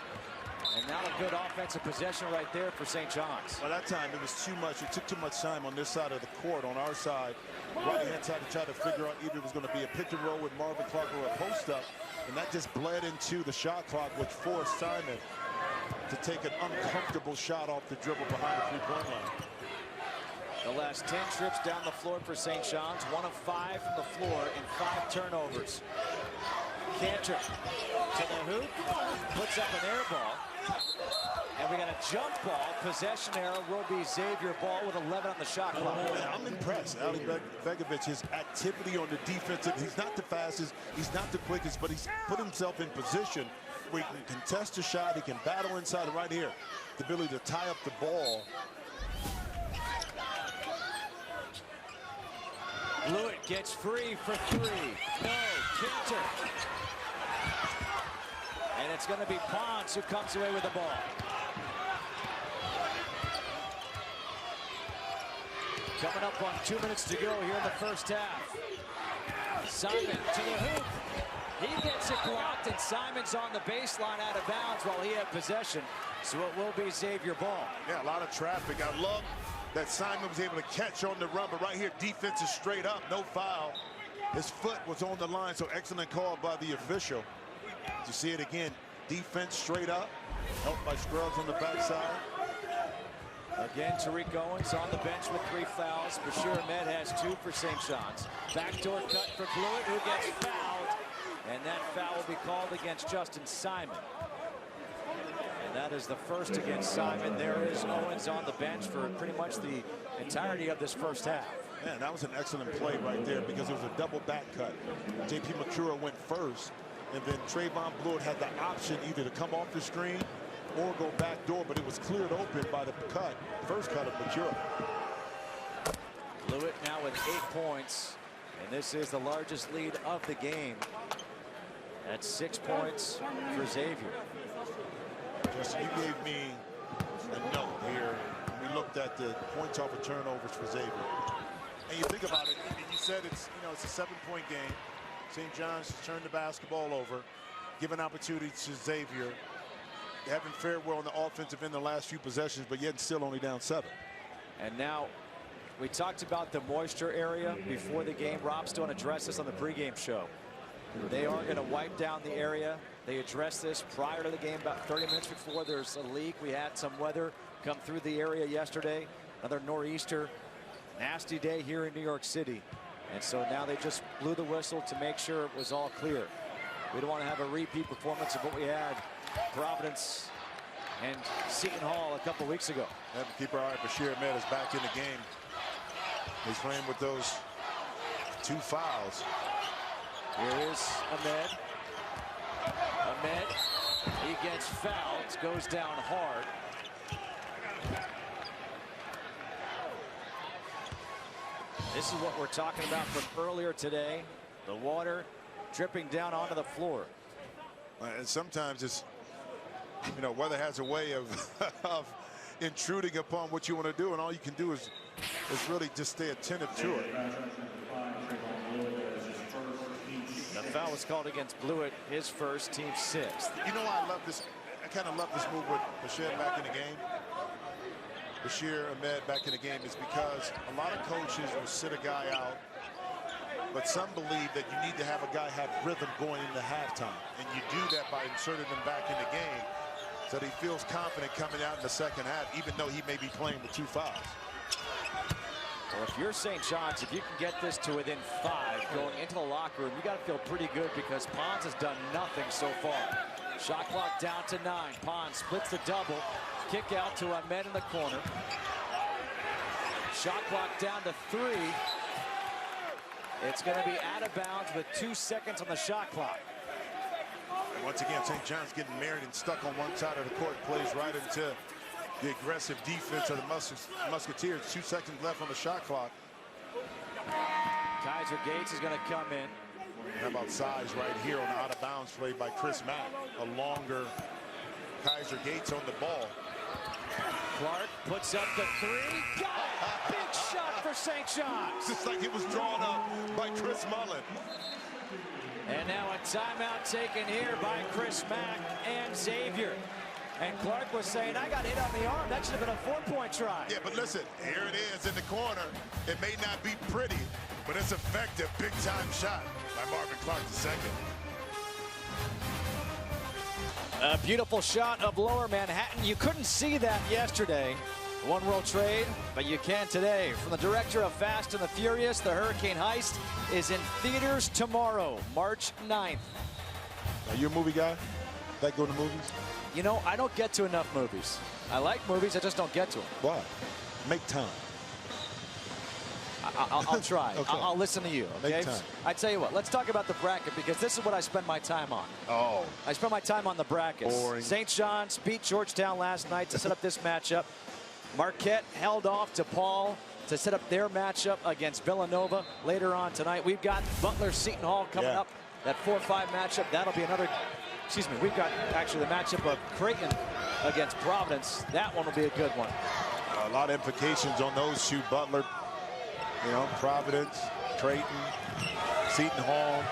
And now a good offensive possession right there for St. John's. Well, that time it was too much. It took too much time on this side of the court. On our side, right-hand side, to try to figure out either it was going to be a pick and roll with Marvin Clark or a post-up. And that just bled into the shot clock, which forced Simon to take an uncomfortable shot off the dribble behind the three-point line. The last 10 trips down the floor for St. John's. 1 of 5 from the floor and 5 turnovers. Cantor to the hoop, puts up an air ball. And we got a jump ball. Possession arrow will be Xavier ball with 11 on the shot clock. I'm impressed. Ali Begovic, his activity on the defensive. He's not the fastest, he's not the quickest, but he's put himself in position where he can contest a shot. He can battle inside right here. The ability to tie up the ball. Blewett gets free for 3. No, Cantor. And it's going to be Pons who comes away with the ball. Coming up on 2 minutes to go here in the first half. Simon to the hoop. He gets it blocked, and Simon's on the baseline out of bounds while he had possession. So it will be Xavier ball. Yeah, a lot of traffic. I love that Simon was able to catch on the run, but right here, defense is straight up, no foul. His foot was on the line, so excellent call by the official. You see it again, defense straight up, helped by Scruggs on the backside. Again, Tariq Owens on the bench with 3 fouls. Bashir Ahmed has 2 for St. John's. Backdoor cut for Blewett, who gets fouled. And that foul will be called against Justin Simon. And that is the first against Simon. There is Owens on the bench for pretty much the entirety of this first half. Man, that was an excellent play right there because it was a double back cut. J.P. McCura went first, and then Trayvon Blewett had the option either to come off the screen or go back door, but it was cleared open by the first cut of McCura. Blewett now with 8 points, and this is the largest lead of the game. That's 6 points for Xavier. Justin, you gave me a note here. We looked at the points off of turnovers for Xavier. And you think about it, and you said it's a 7-point game. St. John's has turned the basketball over, given opportunity to Xavier. They haven't fared well on the offensive end the last few possessions, but yet still only down 7. And now we talked about the moisture area before the game. Rob Stone addressed this on the pregame show. They are going to wipe down the area. They addressed this prior to the game, about 30 minutes before there's a leak. We had some weather come through the area yesterday. Another nor'easter. Nasty day here in New York City. And so now they just blew the whistle to make sure it was all clear. We don't want to have a repeat performance of what we had Providence and Seton Hall a couple weeks ago. Have to keep our eye. Bashir Ahmed is back in the game. He's playing with those 2 fouls. Here is Ahmed. Ahmed, he gets fouled, goes down hard. This is what we're talking about from earlier today. The water dripping down onto the floor. And sometimes it's, weather has a way of intruding upon what you want to do, and all you can do is really just stay attentive to it. The foul was called against Blewett, his first, team 6th. You know why I love this? I kind of love this move with Bashir back in the game. Bashir Ahmed back in the game is because a lot of coaches will sit a guy out, but some believe that you need to have a guy have rhythm going into halftime, and you do that by inserting him back in the game so that he feels confident coming out in the second half, even though he may be playing with 2 fouls. Well, if you're St. John's, if you can get this to within 5 going into the locker room, you got to feel pretty good because Pons has done nothing so far. Shot clock down to 9. Pons splits the double. Kick out to Ahmed in the corner. Shot clock down to 3. It's going to be out of bounds with 2 seconds on the shot clock. Once again, St. John's getting married and stuck on one side of the court, plays right into the aggressive defense of the Musketeers. 2 seconds left on the shot clock. Kaiser Gates is going to come in. How about size right here on the out-of-bounds play by Chris Mack? A longer Kaiser Gates on the ball. Clark puts up the 3. Got it! Big shot for St. John's. Just like it was drawn up by Chris Mullen. And now a timeout taken here by Chris Mack and Xavier. And Clark was saying, I got hit on the arm. That should have been a 4-point try. Yeah, but listen, here it is in the corner. It may not be pretty, but it's effective. Big-time shot by Marvin Clark II. A beautiful shot of Lower Manhattan. You couldn't see that yesterday. One World Trade, but you can today. From the director of Fast and the Furious, the Hurricane Heist is in theaters tomorrow, March 9th. Are you a movie guy? Like going to movies? You know, I don't get to enough movies. I like movies, I just don't get to them. Why? Make time. I'll try. Okay. I'll listen to you, okay? Make time. I tell you what, let's talk about the bracket because this is what I spend my time on. Oh. I spend my time on the brackets. Boring. St. John's beat Georgetown last night to set up this matchup. Marquette held off DePaul to set up their matchup against Villanova later on tonight. We've got Butler-Seton Hall coming up. That 4-5 matchup, that'll be another, excuse me, we've got actually the matchup of Creighton against Providence. That one will be a good one. A lot of implications on those two. Butler You know, Providence, Creighton, Seton Hall.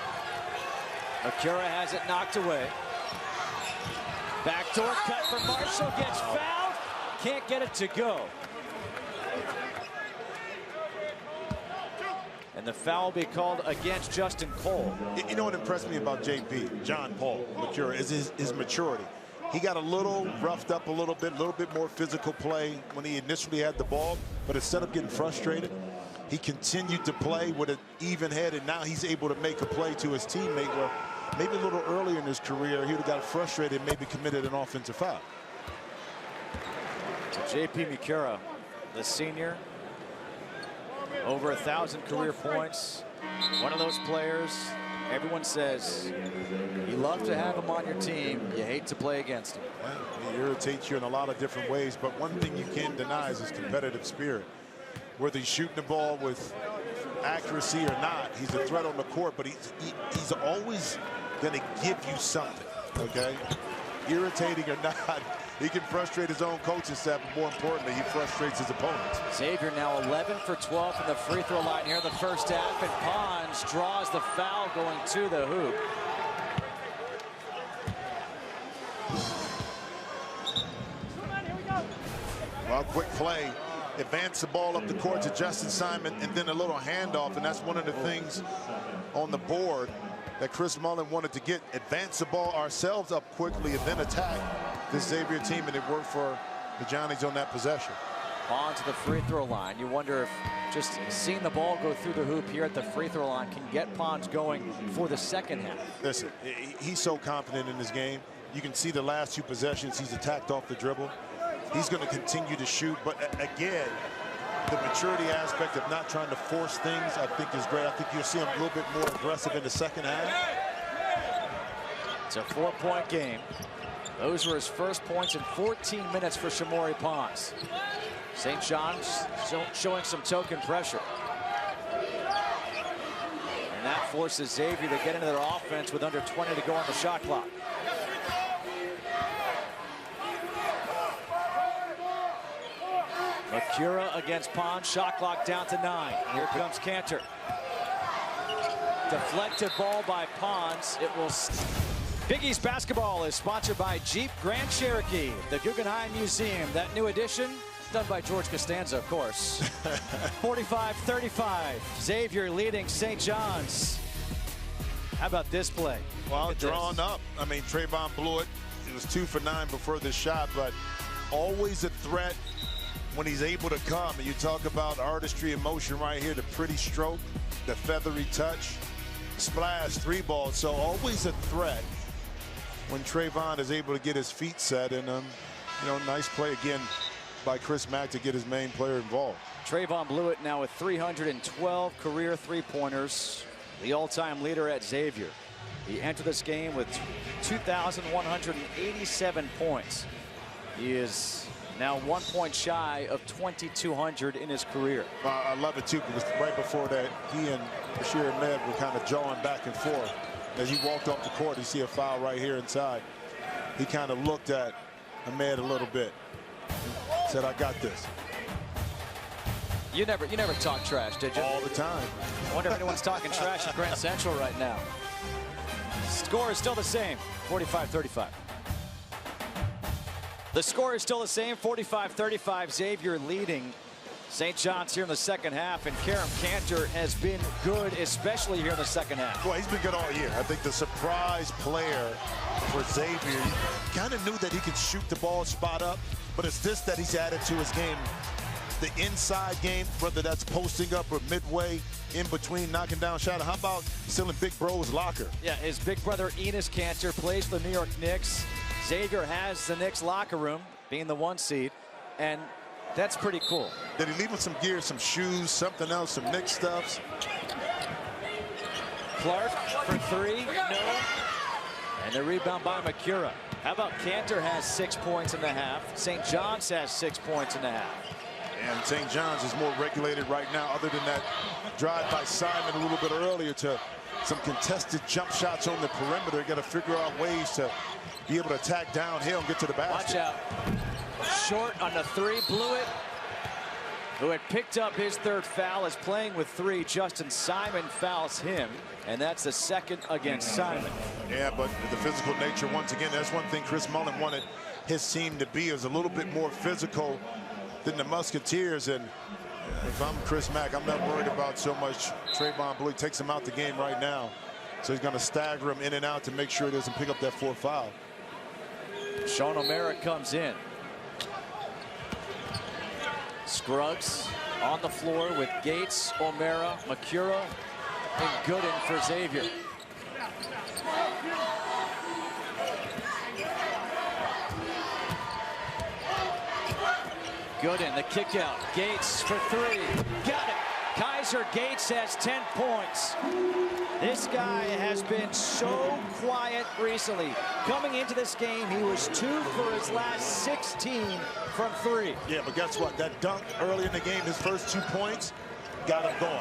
Akira has it knocked away. Backdoor cut for Marshall, gets fouled. Can't get it to go. And the foul will be called against Justin Cole. You know what impressed me about JP, John Paul McCura, is his maturity. He got a little roughed up a little bit more physical play when he initially had the ball, but instead of getting frustrated, he continued to play with an even head, and now he's able to make a play to his teammate where maybe a little earlier in his career he would have got frustrated and maybe committed an offensive foul. So JP McCura, the senior, over 1,000 career points. One of those players everyone says you love to have him on your team, you hate to play against him. Well, he irritates you in a lot of different ways, but one thing you can't deny is his competitive spirit. Whether he's shooting the ball with accuracy or not, he's a threat on the court, but he's always going to give you something, okay? Irritating or not, he can frustrate his own coaching staff, but more importantly, he frustrates his opponents. Xavier now 11 for 12 from the free throw line here in the first half, and Pons draws the foul going to the hoop. Well, quick play. Advance the ball up the court to Justin Simon, and then a little handoff, and that's one of the things on the board that Chris Mullin wanted to get. Advance the ball ourselves up quickly and then attack this Xavier team, and it worked for the Johnnies on that possession. On to the free throw line. You wonder if just seeing the ball go through the hoop here at the free throw line can get Pons going for the second half. Listen, he's so confident in this game. You can see the last two possessions he's attacked off the dribble. He's going to continue to shoot, but again, the maturity aspect of not trying to force things, I think, is great. I think you'll see him a little bit more aggressive in the second half. It's a 4-point game. Those were his first points in 14 minutes for Shamorie Pons. St. John's showing some token pressure. And that forces Xavier to get into their offense with under 20 to go on the shot clock. McCura against Pons, shot clock down to 9. Here comes Cantor. Deflected ball by Pons. It will. Big East basketball is sponsored by Jeep Grand Cherokee, the Guggenheim Museum. That new edition, done by George Costanza, of course. 45-35. Xavier leading St. John's. How about this play? Well, drawn up. I mean, Trayvon blew it. It was 2 for 9 before this shot, but always a threat when he's able to come. And you talk about artistry and motion right here, the pretty stroke, the feathery touch, splash, 3 ball. So always a threat when Trayvon is able to get his feet set. And, you know, nice play again by Chris Mack to get his main player involved. Trayvon blew it now with 312 career three-pointers, the all-time leader at Xavier. He entered this game with 2,187 points. He is now 1 point shy of 2,200 in his career. I love it, too, because right before that, he and Bashir Ahmed were kind of jawing back and forth. As he walked off the court, you see a foul right here inside. He kind of looked at Ahmed a little bit. Said, I got this. You never talk trash, did you? All the time. I wonder if anyone's talking trash at Grand Central right now. Score is still the same, 45-35. The score is still the same, 45-35. Xavier leading St. John's here in the second half, and Karam Cantor has been good, especially here in the second half. Well, he's been good all year. I think the surprise player for Xavier, he kind of knew that he could shoot the ball spot up, but it's this that he's added to his game. The inside game, whether that's posting up or midway, in between, knocking down shots. How about still in Big Bro's locker? Yeah, his big brother Enes Cantor plays for the New York Knicks. Xavier has the Knicks locker room, being the 1 seed, and that's pretty cool. Did he leave him some gear, some shoes, something else, some Knicks stuffs? Clark for 3, no. And the rebound by McCura. How about Cantor has 6 points in the half. St. John's has 6 points in the half. And St. John's is more regulated right now, other than that drive by Simon a little bit earlier to some contested jump shots on the perimeter. Got to figure out ways to be able to attack downhill and get to the basket. Watch out. Short on the 3, blew it. who had picked up his third foul, is playing with 3. Justin Simon fouls him, and that's the second against Simon. Yeah, but the physical nature, once again, that's one thing Chris Mullin wanted his team to be, is a little bit more physical than the Musketeers. And if I'm Chris Mack, I'm not worried about so much Trayvon Blue. He takes him out the game right now. So he's going to stagger him in and out to make sure he doesn't pick up that 4th foul. Sean O'Mara comes in. Scruggs on the floor with Gates, O'Mara, Macura, and Gooden for Xavier. Gooden, the kick out. Gates for 3. Got it. Kaiser Gates has 10 points. This guy has been so quiet recently. Coming into this game, he was 2 for his last 16 from 3. Yeah, but guess what? That dunk early in the game, his first 2 points, got him going.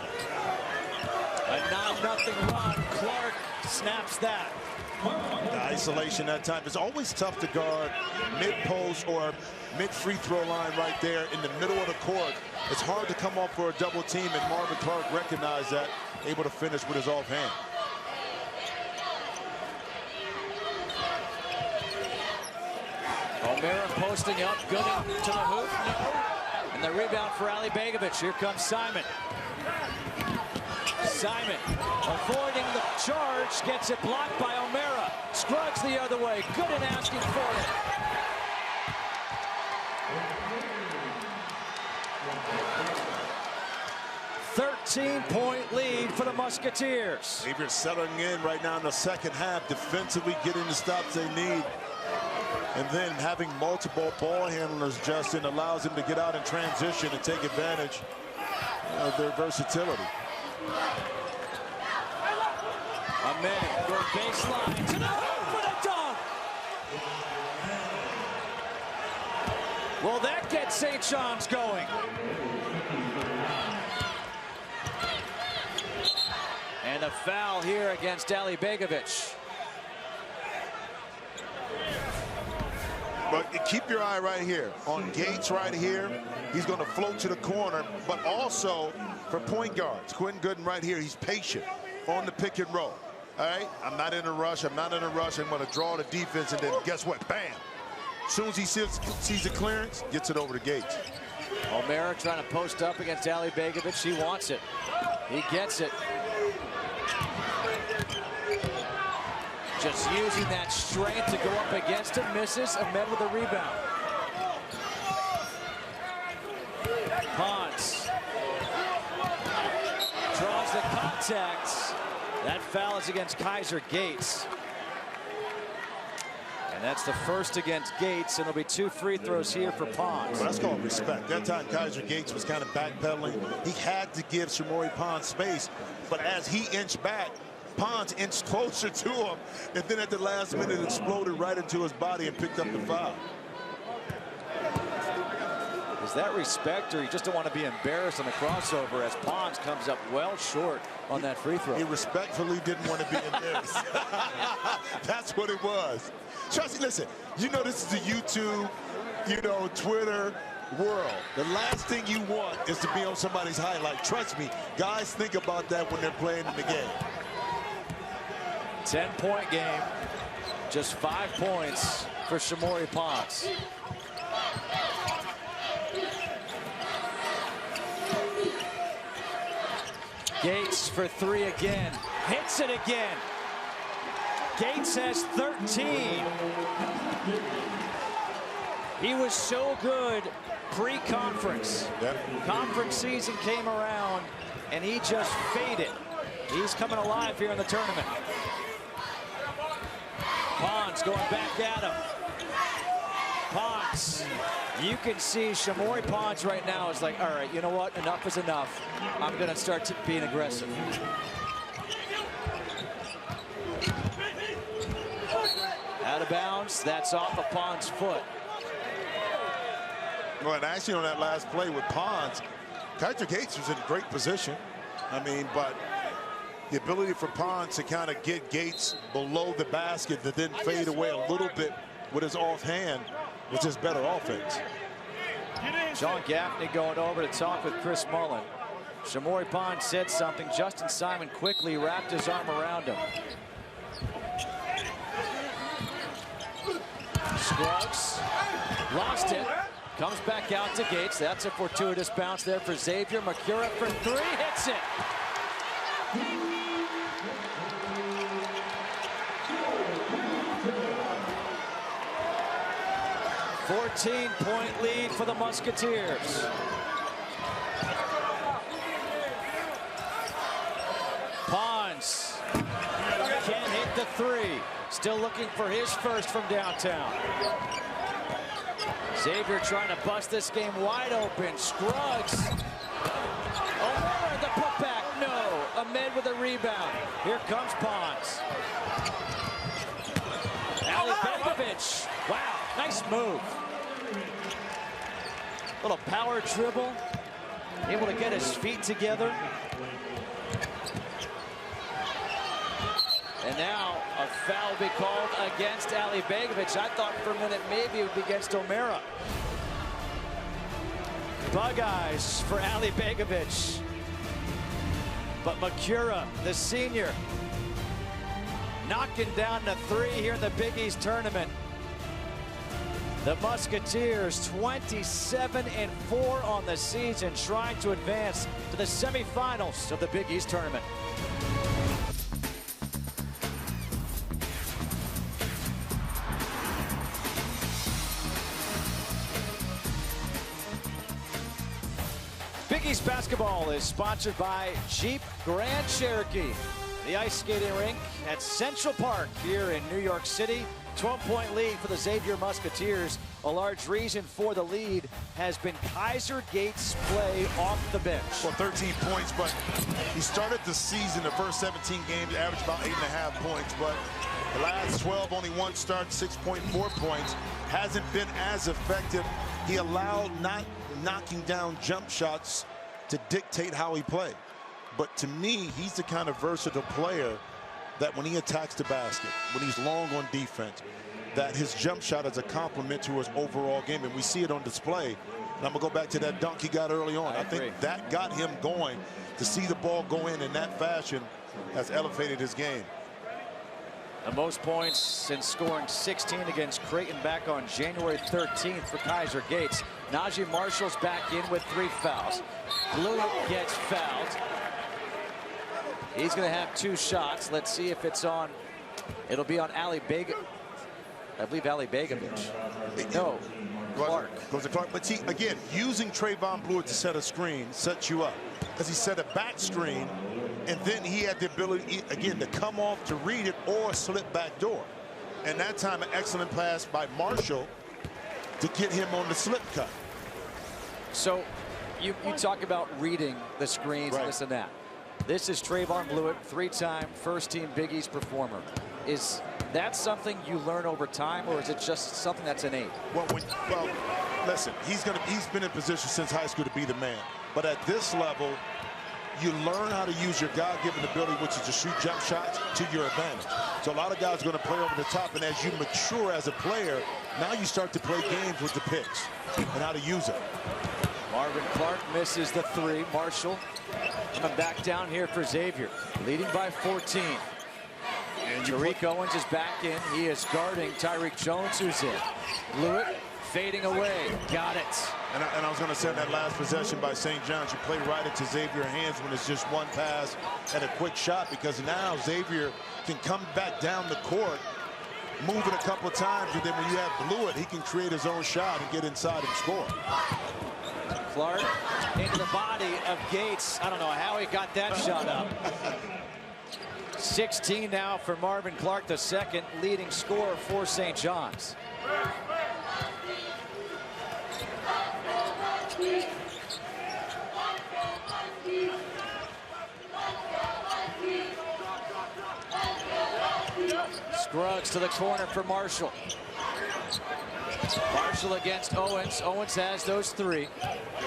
A 9-0 run. Clark snaps that. The isolation that time. It's always tough to guard mid-post or mid-free throw line right there in the middle of the court. It's hard to come off for a double team, and Marvin Clark recognized that, able to finish with his offhand. O'Mara posting up, Gooden to the hoop, no. And the rebound for Ali Begovic. Here comes Simon. Simon avoiding the charge, gets it blocked by O'Mara. Scruggs the other way, Gooden asking for it. Thirteen-point lead for the Musketeers. Xavier settling in right now in the second half, defensively getting the stops they need. And then having multiple ball handlers, Justin, allows them to get out in transition and take advantage of their versatility. Ahmed, good baseline to the hoop for the dunk. Well, that gets St. John's going. And a foul here against Ali Begovic. But keep your eye right here on Gates right here. He's going to float to the corner, but also for point guards, Quentin Gooden right here, he's patient on the pick and roll. All right, I'm not in a rush. I'm not in a rush. I'm going to draw the defense, and then guess what? Bam! As soon as he sees the clearance, gets it over to Gates. O'Mara trying to post up against Ali Begovic. He wants it. He gets it. Just using that strength to go up against him, misses. Ahmed with a rebound. Pons draws the contact. That foul is against Kaiser Gates. And that's the first against Gates, and there'll be 2 free throws here for Pons. Well, that's called respect. That time Kaiser Gates was kind of backpedaling. He had to give Shamori Pons space, but as he inched back, Pons inched closer to him, and then at the last minute exploded right into his body and picked up the foul. Is that respect, or you just don't want to be embarrassed on the crossover as Pons comes up well short on that free throw? He respectfully didn't want to be embarrassed. That's what it was. Trust me, listen, you know this is the YouTube, Twitter world. The last thing you want is to be on somebody's highlight. Trust me, guys think about that when they're playing in the game. 10-point game, just 5 points for Shamori Pons. Gates for 3 again, hits it again. Gates has 13. He was so good pre-conference. Yep. Conference season came around, and he just faded. He's coming alive here in the tournament. Pons going back at him. Pons. You can see Shamori Pons right now is like, all right, you know what? Enough is enough. I'm going to start being aggressive. Out of bounds. That's off of Pons' foot. Well, and actually on that last play with Pons, Kaiser Gates was in great position. I mean, but the ability for Pons to kind of get Gates below the basket to then fade away a little bit with his offhand was just better offense. Sean Gaffney going over to talk with Chris Mullen. Shamori Pond said something. Justin Simon quickly wrapped his arm around him. Scruggs lost it. Comes back out to Gates. That's a fortuitous bounce there for Xavier. Macura for three, hits it. "14-point lead for the Musketeers." Pons can't hit the three. Still looking for his first from downtown. Xavier trying to bust this game wide open. Scruggs. O'Mara the putback. No. Ahmed with a rebound. Here comes Pons. Ali Begovic. Wow. Nice move. Little power dribble. Able to get his feet together. And now a foul will be called against Ali Begovic. I thought for a minute maybe it would be against O'Mara. Bug eyes for Ali Begovic. But Macura, the senior, knocking down the three here in the Big East tournament. The Musketeers 27-4 on the season, trying to advance to the semifinals of the Big East tournament. Big East basketball is sponsored by Jeep Grand Cherokee. The ice skating rink at Central Park here in New York City. 12-point lead for the Xavier Musketeers. A large reason for the lead has been Kaiser Gates' play off the bench. Well, 13 points, but he started the season, the first 17 games, averaged about 8.5 points. But the last 12, only one start, 6.4 points. Hasn't been as effective. He allowed not knocking down jump shots to dictate how he played. But to me, he's the kind of versatile player that when he attacks the basket, when he's long on defense, that his jump shot is a complement to his overall game. And we see it on display. And I'm going to go back to that dunk he got early on. I think that got him going. To see the ball go in that fashion has elevated his game. The most points since scoring 16 against Creighton back on January 13th for Kaiser Gates. Najee Marshall's back in with 3 fouls. Blewett gets fouled. He's going to have 2 shots. Let's see if it's on. It'll be on Ali Begovic. I believe Ali Begovic. No, Clark. Goes to Clark. But see, again, using Trayvon Blewett to set a screen sets you up. Because he set a back screen, and then he had the ability, again, to come off to read it or slip back door. And that time, an excellent pass by Marshall to get him on the slip cut. So you talk about reading the screens and this and that. This is Trayvon Blewett, 3-time first-team Big East performer. Is that something you learn over time, or is it just something that's innate? Well, listen, he's been in position since high school to be the man. But at this level, you learn how to use your God-given ability, which is to shoot jump shots, to your advantage. So a lot of guys are going to play over the top, and as you mature as a player, now you start to play games with the picks and how to use it. Marvin Clark misses the 3. Marshall coming back down here for Xavier, leading by 14. And Tariq Owens is back in. He is guarding Tyreek Jones, who's in. Blewett fading away. Got it. And I was going to say that last possession by St. John's, you play right into Xavier's hands when it's just one pass and a quick shot, because now Xavier can come back down the court, move it a couple of times, and then when you have Blewett, he can create his own shot and get inside and score. Clark into the body of Gates. I don't know how he got that shot up. 16 now for Marvin Clark, the second leading scorer for St. John's. Scruggs to the corner for Marshall. Marshall against Owens. Owens has those 3.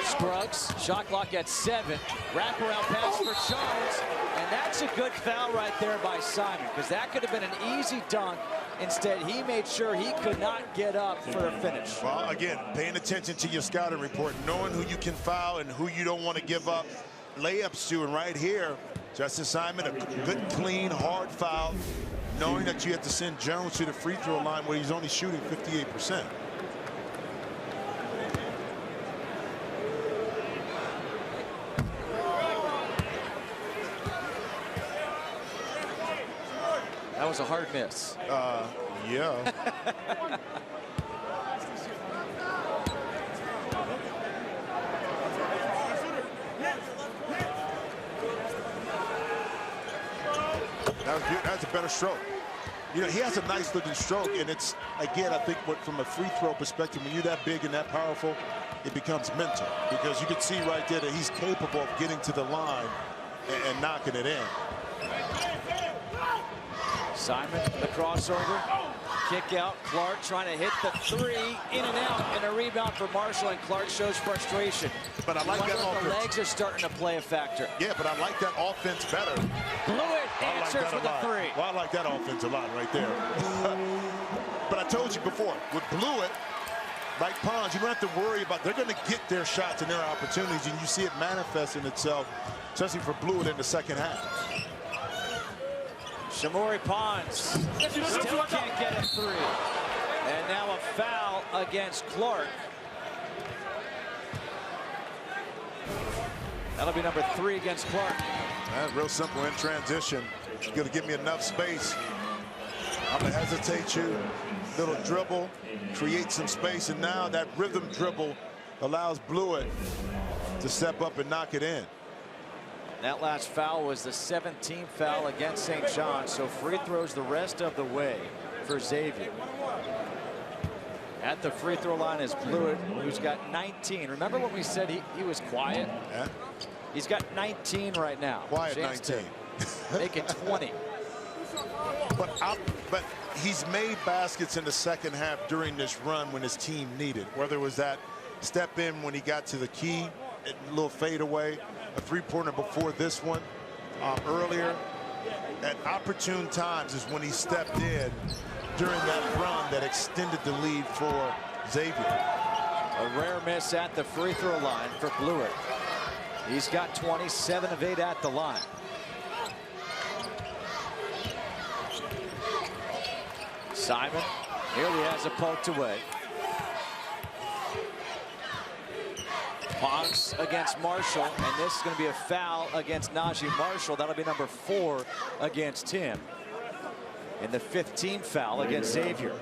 Scruggs, shot clock at 7. Wraparound pass for Jones. And that's a good foul right there by Simon, because that could have been an easy dunk Instead, he made sure he could not get up for the finish. Well, again, paying attention to your scouting report, knowing who you can foul and who you don't want to give up layups to. And right here, Justin Simon, a good, clean, hard foul, knowing that you have to send Jones to the free throw line where he's only shooting 58%. That was a hard miss. Yeah. That's a better stroke. You know, he has a nice looking stroke, and it's, again, I think from a free throw perspective, when you're that big and that powerful, it becomes mental, because you can see right there that he's capable of getting to the line and knocking it in. Simon, the crossover, kick out. Clark trying to hit the three, in and out, and a rebound for Marshall, and Clark shows frustration. But I like that offense. The legs are starting to play a factor. Yeah, but I like that offense better. Blewett answers for the three. Well, I like that offense a lot right there. But I told you before, with Blewett, like Pons, you don't have to worry about, they're going to get their shots and their opportunities, and you see it manifesting itself, especially for Blewett in the second half. Shamorie Pons still can't get a three. And now a foul against Clark. That'll be number 3 against Clark. That's real simple in transition. You're going to give me enough space. I'm going to hesitate you. Little dribble, create some space, and now that rhythm dribble allows Blewett to step up and knock it in. That last foul was the 17th foul against St. John's, so free throws the rest of the way for Xavier. At the free throw line is Blewett, who's got 19. Remember when we said he was quiet? Yeah. He's got 19 right now. Quiet 19. Make it 20. But he's made baskets in the second half during this run when his team needed, whether it was that step in when he got to the key, a little fadeaway, a three-pointer before this one, earlier. At opportune times is when he stepped in during that run that extended the lead for Xavier. A rare miss at the free throw line for Blewett. He's got 27 of 8 at the line. Simon nearly has it poked away. Pons against Marshall, and this is going to be a foul against Najee Marshall. That'll be number 4 against him. And the 15th foul against Xavier.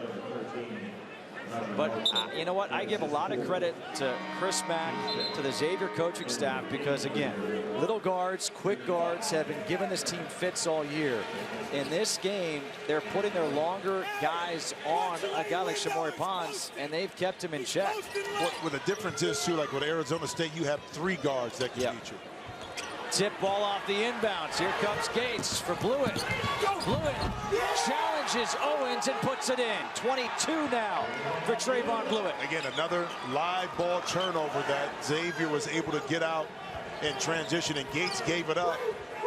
But you know what? I give a lot of credit to Chris Mack, to the Xavier coaching staff, because again, little guards, quick guards have been giving this team fits all year. In this game, they're putting their longer guys on a guy like Shamorie Pons, and they've kept him in check. What the difference is, too, like with Arizona State, you have 3 guards that can beat you. Tip ball off the inbounds. Here comes Gates for Blewett. Blewett challenges Owens and puts it in. 22 now for Trayvon Blewett. Again, another live ball turnover that Xavier was able to get out in transition, and Gates gave it up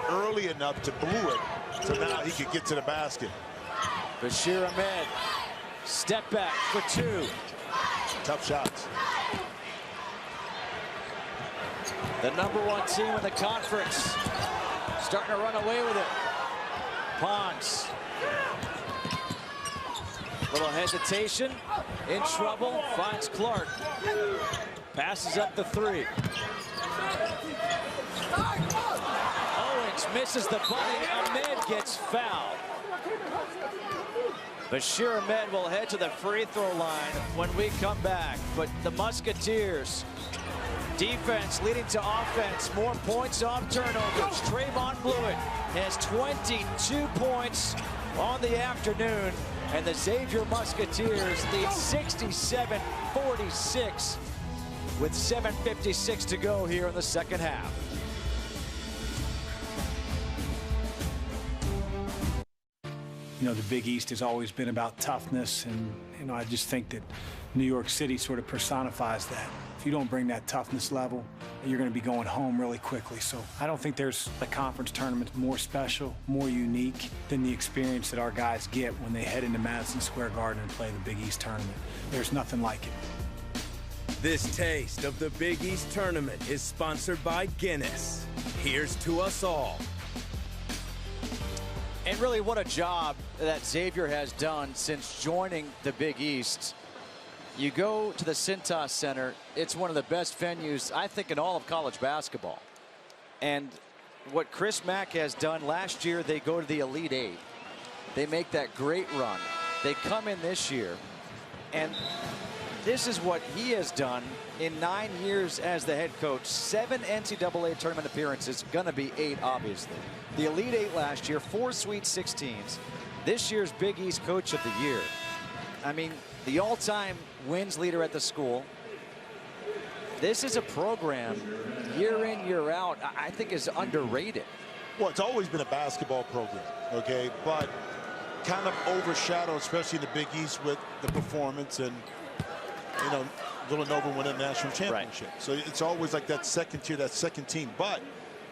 early enough to Blewett, so now he could get to the basket. Bashir Ahmed, step back for 2. Tough shots. The #1 team in the conference starting to run away with it. Pons. Little hesitation, in trouble, finds Clark. Passes up the 3. Owens misses the bunny. Ahmed gets fouled. Bashir Ahmed will head to the free throw line when we come back. But the Musketeers, defense leading to offense, more points off turnovers. Trayvon Blewett has 22 points on the afternoon, and the Xavier Musketeers lead 67-46 with 7:56 to go here in the second half. You know, the Big East has always been about toughness, and, you know, I just think that New York City sort of personifies that. If you don't bring that toughness level, you're going to be going home really quickly. So I don't think there's a conference tournament more special, more unique than the experience that our guys get when they head into Madison Square Garden and play the Big East tournament. There's nothing like it. This taste of the Big East tournament is sponsored by Guinness. Here's to us all. And really, what a job that Xavier has done since joining the Big East. You go to the Cintas Center. It's one of the best venues, I think, in all of college basketball. And what Chris Mack has done last year, they go to the Elite Eight. They make that great run. They come in this year, and this is what he has done in 9 years as the head coach. 7 NCAA tournament appearances, gonna be 8, obviously. The Elite Eight last year, 4 Sweet 16s. This year's Big East Coach of the Year. I mean, the all-time wins leader at the school. This is a program, year in, year out, I think is underrated. Well, it's always been a basketball program, okay? But kind of overshadowed, especially in the Big East, with the performance and, you know, Villanova won a national championship. Right. So it's always like that second tier, that second team. But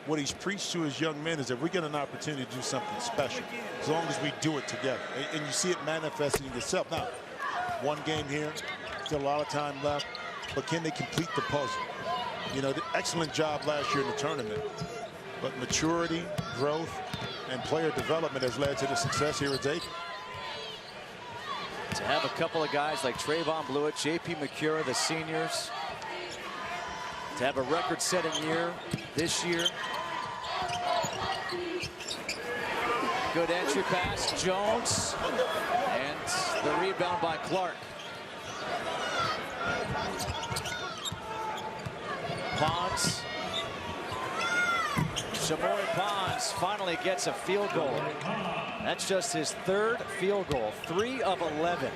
what he's preached to his young men is that we get an opportunity to do something special as long as we do it together. And you see it manifesting itself. Now, one game here, still a lot of time left, but can they complete the puzzle? You know, the excellent job last year in the tournament, but maturity, growth, and player development has led to the success here at Xavier. To have a couple of guys like Trayvon Blewett, J.P. McCura, the seniors, to have a record-setting year this year. Good entry pass, Jones, and the rebound by Clark. Pons. Shamori Pons finally gets a field goal. That's just his 3rd field goal, 3 of 11.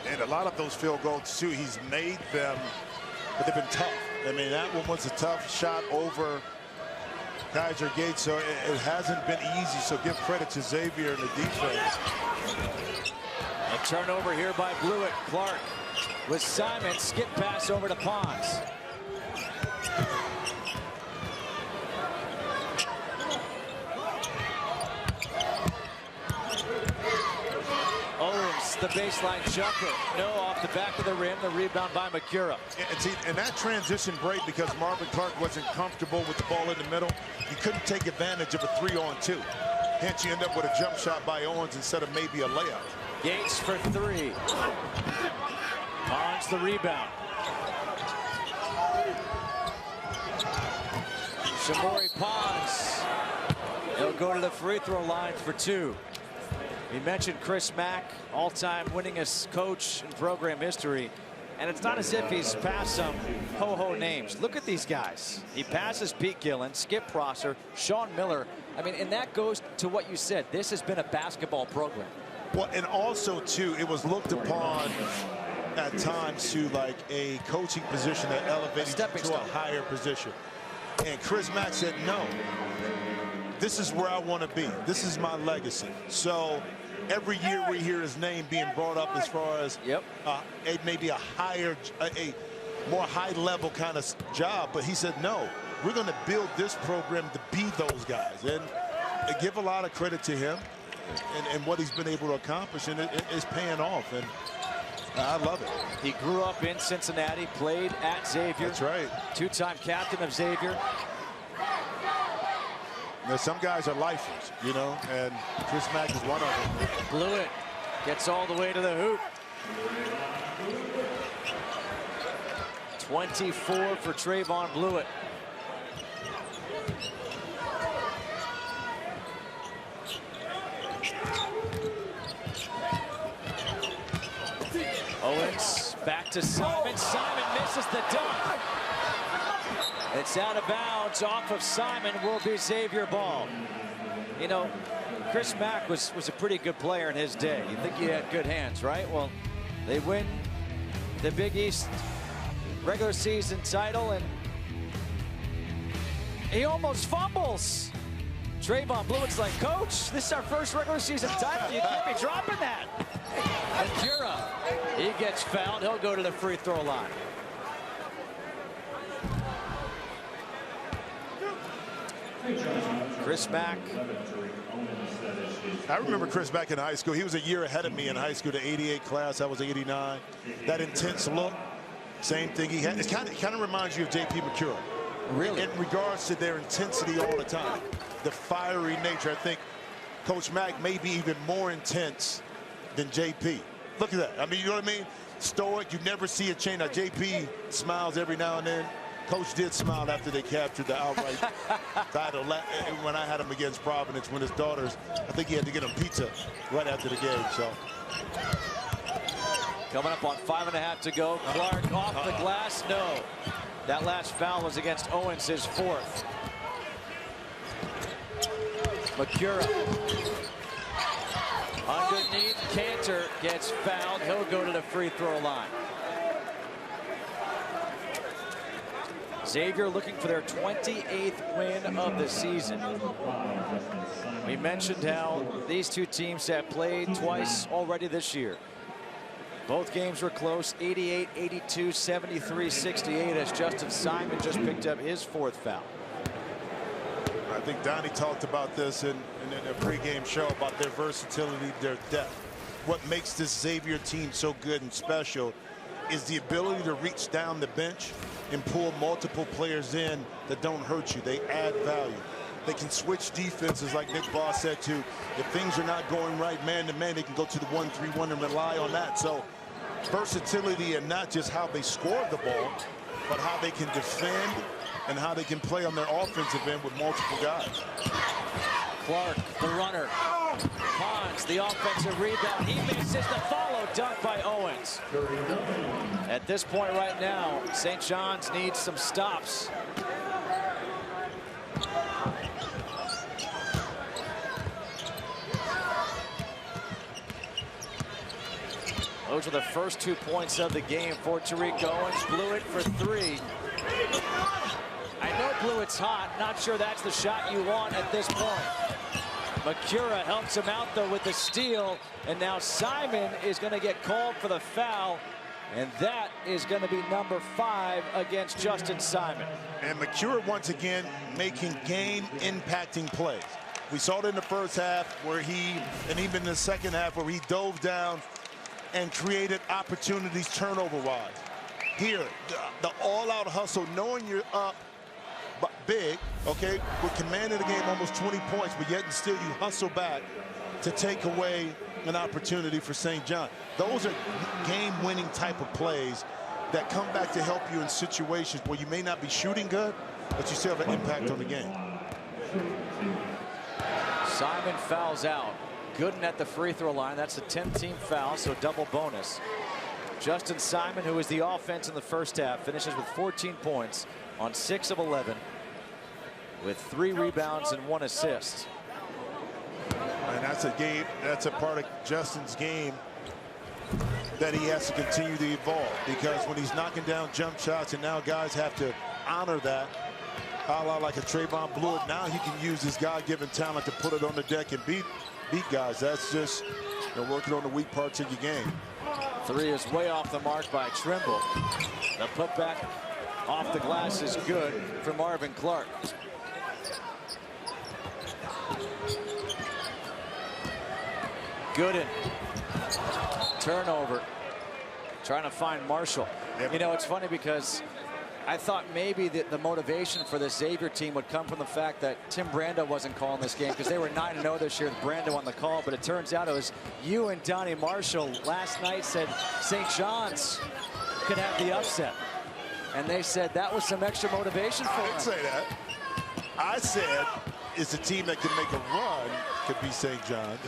And a lot of those field goals, too, he's made them, but they've been tough. I mean, that one was a tough shot over Kaiser Gates, so it hasn't been easy. So give credit to Xavier and the defense. A turnover here by Blewett. Clark with Simon. Skip pass over to Pons. Owens, the baseline jumper. No, off the back of the rim. The rebound by McCura. And see, and that transition break, because Marvin Clark wasn't comfortable with the ball in the middle, you couldn't take advantage of a 3-on-2. Hence, you end up with a jump shot by Owens instead of maybe a layup. Gates for 3. Pons the rebound. Shamori Pons. He'll go to the free throw line for 2. We mentioned Chris Mack, all-time winningest coach in program history. And it's not as if he's passed some ho-ho names. Look at these guys. He passes Pete Gillen, Skip Prosser, Sean Miller. I mean, and that goes to what you said. This has been a basketball program. Well, and also, too, it was looked upon at times to like a coaching position that elevated to a higher position. And Chris Mack said, no, this is where I want to be. This is my legacy. So every year we hear his name being brought up as far as maybe a more high-level kind of job. But he said, no, we're going to build this program to be those guys. And I give a lot of credit to him and what he's been able to accomplish, and it's paying off. And I love it. He grew up in Cincinnati, played at Xavier. That's right. 2-time captain of Xavier. Now, some guys are lifers, you know, and Chris Mack is one of them. Blewett gets all the way to the hoop. 24 for Trayvon Blewett. Owens back to Simon. Simon misses the dunk. It's out of bounds. Off of Simon will be Xavier ball. You know, Chris Mack was a pretty good player in his day. You think he had good hands, right? Well, they win the Big East regular season title, and he almost fumbles. Trayvon Blewett's like, Coach, this is our first regular season title. You can't be dropping that. And Jura, he gets fouled. He'll go to the free throw line. Chris Mack. I remember Chris back in high school. He was a year ahead of me in high school, the 88 class. I was 89. That intense look, same thing he had. It kind of reminds you of J.P. McCure. Really? In regards to their intensity all the time. The fiery nature. I think Coach Mack may be even more intense than J.P. Look at that. I mean, you know what I mean? Stoic. You never see a change. Now, J.P. smiles every now and then. Coach did smile after they captured the outright title when I had him against Providence when his daughters, I think he had to get him pizza right after the game. So coming up on 5.5 to go. Clark off the glass. No. That last foul was against Owens, his 4th. Macura. Underneath, Cantor gets fouled. He'll go to the free throw line. Xavier looking for their 28th win of the season. We mentioned how these two teams have played twice already this year. Both games were close, 88-82, 73-68, as Justin Simon just picked up his 4th foul. I think Donnie talked about this in a pregame show about their versatility, their depth. What makes this Xavier team so good and special is the ability to reach down the bench and pull multiple players in that don't hurt you. They add value. They can switch defenses, like Nick Boss said, to if things are not going right man to man, they can go to the 1-3-1 and rely on that. So versatility, and not just how they score the ball, but how they can defend and how they can play on their offensive end with multiple guys. Clark, the runner. Pons, the offensive rebound. He misses the follow dunk by Owens. At this point right now, St. John's needs some stops. Those are the first 2 points of the game for Tariq Owens. Blewett for 3. I know Blewett's hot. Not sure that's the shot you want at this point. Macura helps him out, though, with the steal. And now Simon is going to get called for the foul. And that is going to be number 5 against Justin Simon. And Macura, once again, making game-impacting plays. We saw it in the first half where and even in the second half where he dove down and created opportunities turnover-wise. Here, the all-out hustle, knowing you're up big, okay, we're commanding the game almost 20 points, but yet and still you hustle back to take away an opportunity for St. John. Those are game-winning type of plays that come back to help you in situations where you may not be shooting good, but you still have an impact on the game. Simon fouls out. Gooden at the free throw line. That's a 10-team foul, so double bonus. Justin Simon, who is the offense in the first half, finishes with 14 points on 6 of 11 with 3 rebounds and 1 assist. And that's a part of Justin's game that he has to continue to evolve, because when he's knocking down jump shots and now guys have to honor that, a la like a Trayvon Blewett, now he can use his God-given talent to put it on the deck and beat guys. That's just working on the weak parts of your game. 3 is way off the mark by Trimble. The putback off the glass is good for Marvin Clark. Gooden. Turnover. Trying to find Marshall. Yep. You know, it's funny because I thought maybe the motivation for the Xavier team would come from the fact that Tim Brando wasn't calling this game, because they were 9-0 this year with Brando on the call. But it turns out it was you and Donnie Marshall last night said St. John's could have the upset. And they said that was some extra motivation for them. I didn't say that. I said it's a team that can make a run could be St. John's.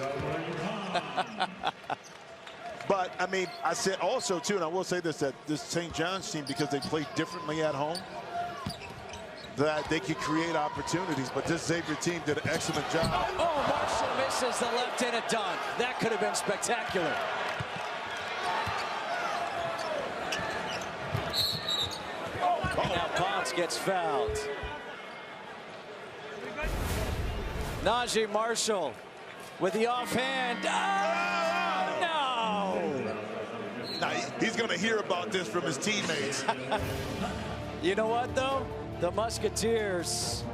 But, I mean, I said also, too, and I will say this, that this St. John's team, because they play differently at home, that they could create opportunities. But this Xavier team did an excellent job. Oh, Marshall misses the left-handed dunk. That could have been spectacular. Now Potts gets fouled. Najee Marshall with the offhand. Oh, no! Now, he's going to hear about this from his teammates. You know what, though? The Musketeers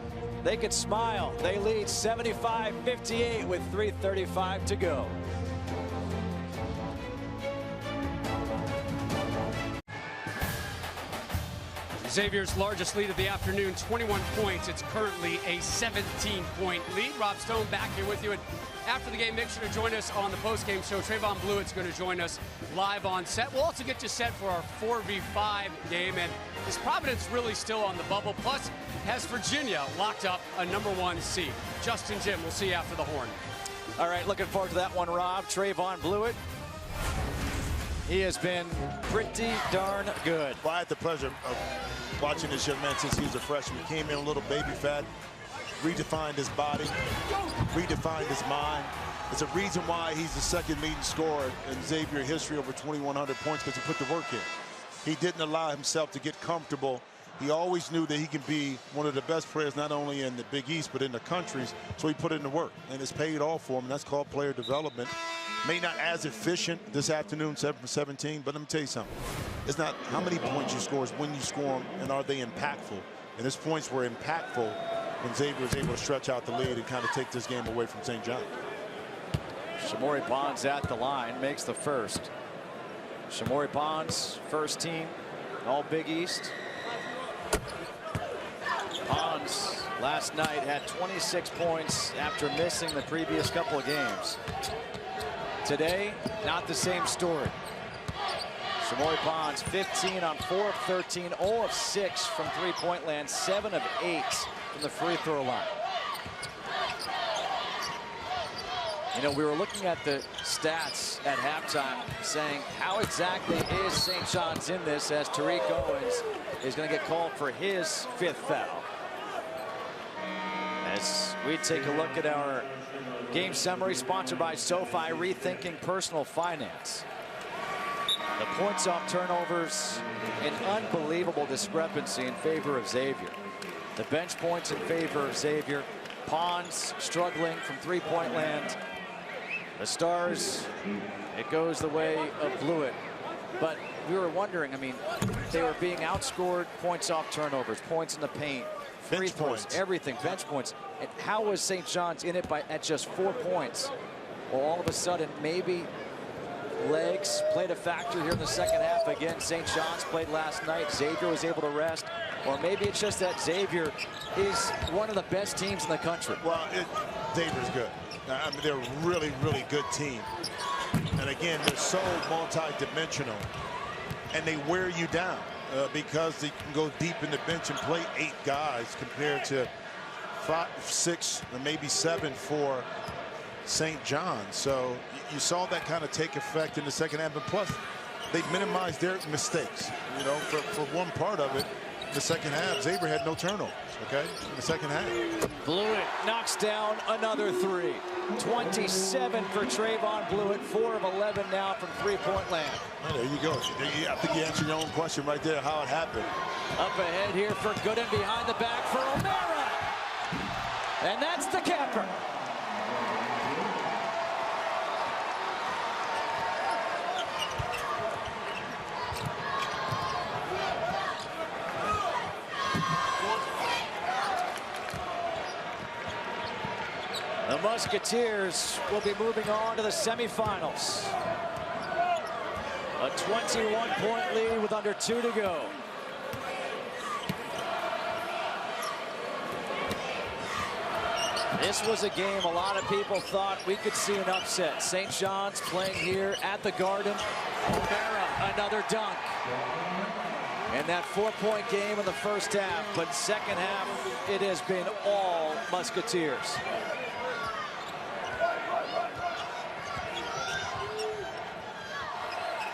they could smile. They lead 75-58 with 3:35 to go. Xavier's largest lead of the afternoon, 21 points. It's currently a 17-point lead. Rob Stone back here with you. And after the game, make sure to join us on the post-game show. Trayvon Blewett's going to join us live on set. We'll also get you set for our 4v5 game. And is Providence really still on the bubble? Plus, has Virginia locked up a #1 seed? Justin, Jim, we'll see you after the horn. All right, looking forward to that one, Rob. Trayvon Blewett. He has been pretty darn good. Well, I had the pleasure of watching this young man since he was a freshman. He came in a little baby fat, redefined his body, redefined his mind. It's a reason why he's the second leading scorer in Xavier history over 2,100 points, because he put the work in. He didn't allow himself to get comfortable. He always knew that he could be one of the best players, not only in the Big East, but in the countries. So he put in the work, and it's paid off for him. That's called player development. May not as efficient this afternoon, 7 for 17, but let me tell you something. It's not how many points you score, it's when you score them, and are they impactful. And his points were impactful when Xavier was able to stretch out the lead and kind of take this game away from St. John. Shamori Pons at the line, makes the first. Shamori Pons, first team, all Big East. Pons last night had 26 points after missing the previous couple of games. Today, not the same story. Shamori Pons, 15 on 4 of 13, 0 of 6 from three-point land, 7 of 8 from the free throw line. You know, we were looking at the stats at halftime saying, how exactly is St. John's in this, as Tariq Owens is going to get called for his 5th foul. As we take a look at our game summary, sponsored by SoFi, rethinking personal finance. The points off turnovers, an unbelievable discrepancy in favor of Xavier. The bench points in favor of Xavier. Pons struggling from three-point land. The Stars, it goes the way of Blewett. But we were wondering, I mean, they were being outscored, points off turnovers, points in the paint, free throws, everything, bench points. And how was St. John's in it at just 4 points? Well, all of a sudden, maybe legs played a factor here in the second half. Again, St. John's played last night. Xavier was able to rest. Or maybe it's just that Xavier is one of the best teams in the country. Well, Xavier's good. I mean, they're a really, really good team. And again, they're so multi-dimensional. And they wear you down because they can go deep in the bench and play 8 guys compared to 5, 6, or maybe 7 for St. John's. So you saw that kind of take effect in the second half. And plus, they minimized their mistakes. You know, for one part of it, the second half, Xavier had no turnovers, okay, in the second half. Blewett knocks down another 3. 27 for Trayvon Blewett, 4 of 11 now from three-point land. Oh, there you go. I think you answered your own question right there, how it happened. Up ahead here for Gooden, behind the back for O'Mara. And that's the capper. The Musketeers will be moving on to the semifinals. A 21-point lead with under 2 to go. This was a game a lot of people thought we could see an upset. St. John's playing here at the Garden. O'Mara, another dunk. And that 4-point game in the first half, but second half, it has been all Musketeers.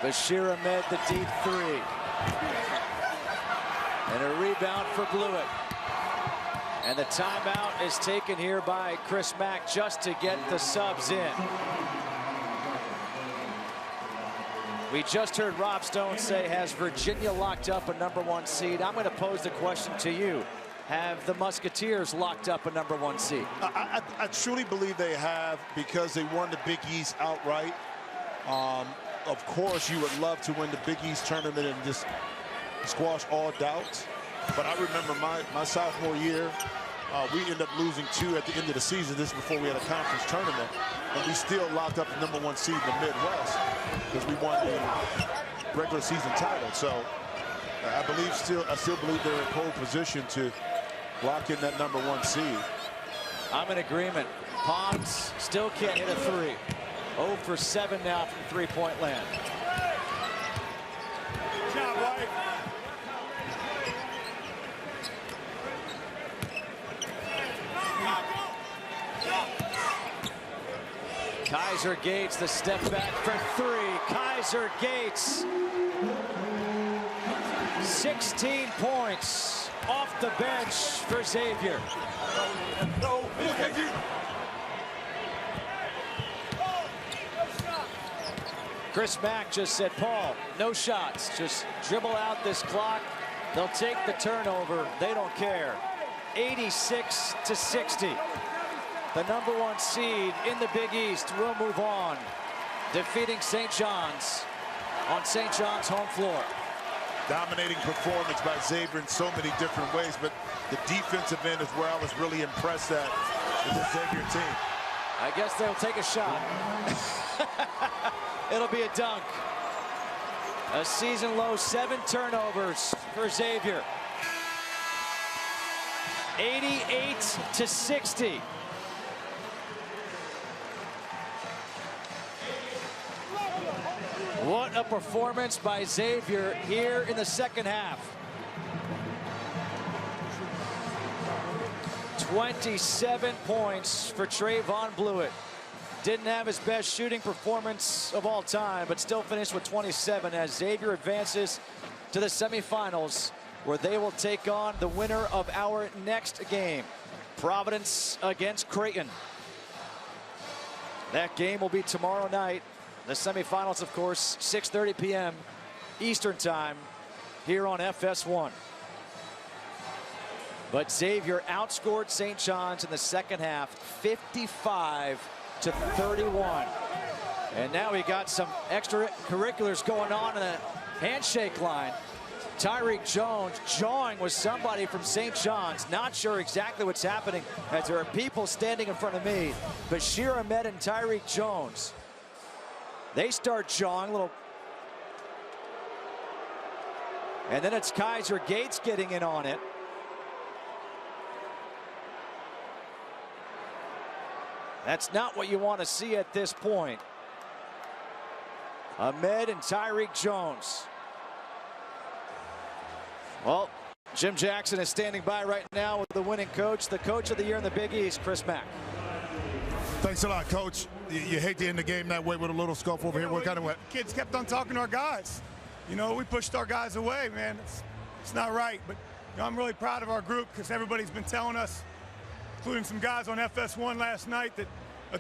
Bashir Ahmed, the deep 3. And a rebound for Blewett. And the timeout is taken here by Chris Mack just to get the subs in. We just heard Rob Stone say, has Virginia locked up a #1 seed? I'm going to pose the question to you. Have the Musketeers locked up a #1 seed? I truly believe they have, because they won the Big East outright. Of course, you would love to win the Big East tournament and just squash all doubts. But I remember my sophomore year, We ended up losing 2 at the end of the season. This is before we had a conference tournament. And we still locked up the #1 seed in the Midwest because we won the regular season title. So I still believe they're in pole position to lock in that #1 seed. I'm in agreement. Pons still can't hit a 3. 0 for 7 now from three-point land. Good job, White. Kaiser Gates, the step back for 3. Kaiser Gates, 16 points off the bench for Xavier. Chris Mack just said, Paul, no shots. Just dribble out this clock. They'll take the turnover. They don't care. 86-60. The #1 seed in the Big East will move on, defeating St. John's on St. John's home floor. Dominating performance by Xavier in so many different ways, but the defensive end is where I was really impressed at with the Xavier team. I guess they'll take a shot. It'll be a dunk. A season low 7 turnovers for Xavier. 88-60. What a performance by Xavier here in the second half. 27 points for Trayvon Blewett. Didn't have his best shooting performance of all time, but still finished with 27 as Xavier advances to the semifinals, where they will take on the winner of our next game, Providence against Creighton. That game will be tomorrow night. The semifinals, of course, 6:30 p.m. Eastern time here on FS1. But Xavier outscored St. John's in the second half, 55-31. And now we got some extracurriculars going on in the handshake line. Tyreek Jones jawing with somebody from St. John's. Not sure exactly what's happening as there are people standing in front of me. Bashir Ahmed and Tyreek Jones. They start jawing a little. And then it's Kaiser Gates getting in on it. That's not what you want to see at this point. Ahmed and Tyreek Jones. Well, Jim Jackson is standing by right now with the winning coach, the coach of the year in the Big East, Chris Mack. Thanks a lot, Coach. You hate to end the game that way with a little scuffle over here. What kind of what? Kids kept on talking to our guys. You know, we pushed our guys away, man. It's not right, but you know, I'm really proud of our group because everybody's been telling us, including some guys on FS1 last night, that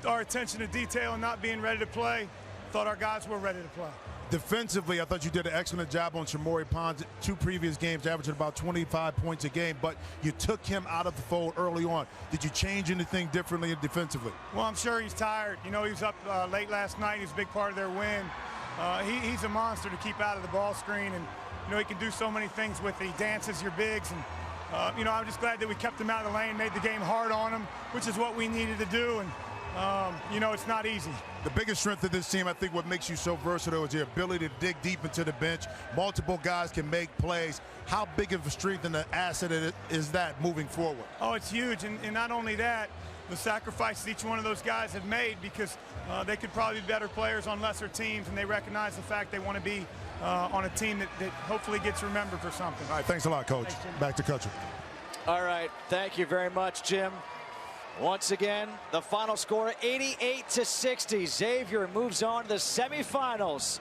our attention to detail and not being ready to play, thought our guys were ready to play. Defensively, I thought you did an excellent job on Shamori Pons. 2 previous games, averaging about 25 points a game, but you took him out of the fold early on. Did you change anything differently defensively? Well, I'm sure he's tired. You know, he was up late last night. He's a big part of their win. He's a monster to keep out of the ball screen, and, you know, he can do so many things with it. He dances your bigs, and, you know, I'm just glad that we kept him out of the lane, made the game hard on him, which is what we needed to do, and, you know, it's not easy. The biggest strength of this team, I think what makes you so versatile is your ability to dig deep into the bench. Multiple guys can make plays. How big of a strength and an asset is that moving forward? Oh, it's huge. And not only that, the sacrifices each one of those guys have made, because they could probably be better players on lesser teams, and they recognize the fact they want to be on a team that hopefully gets remembered for something. All right, thanks a lot, Coach. Thanks, back to coaching. All right, thank you very much, Jim. Once again, the final score, 88-60. Xavier moves on to the semifinals.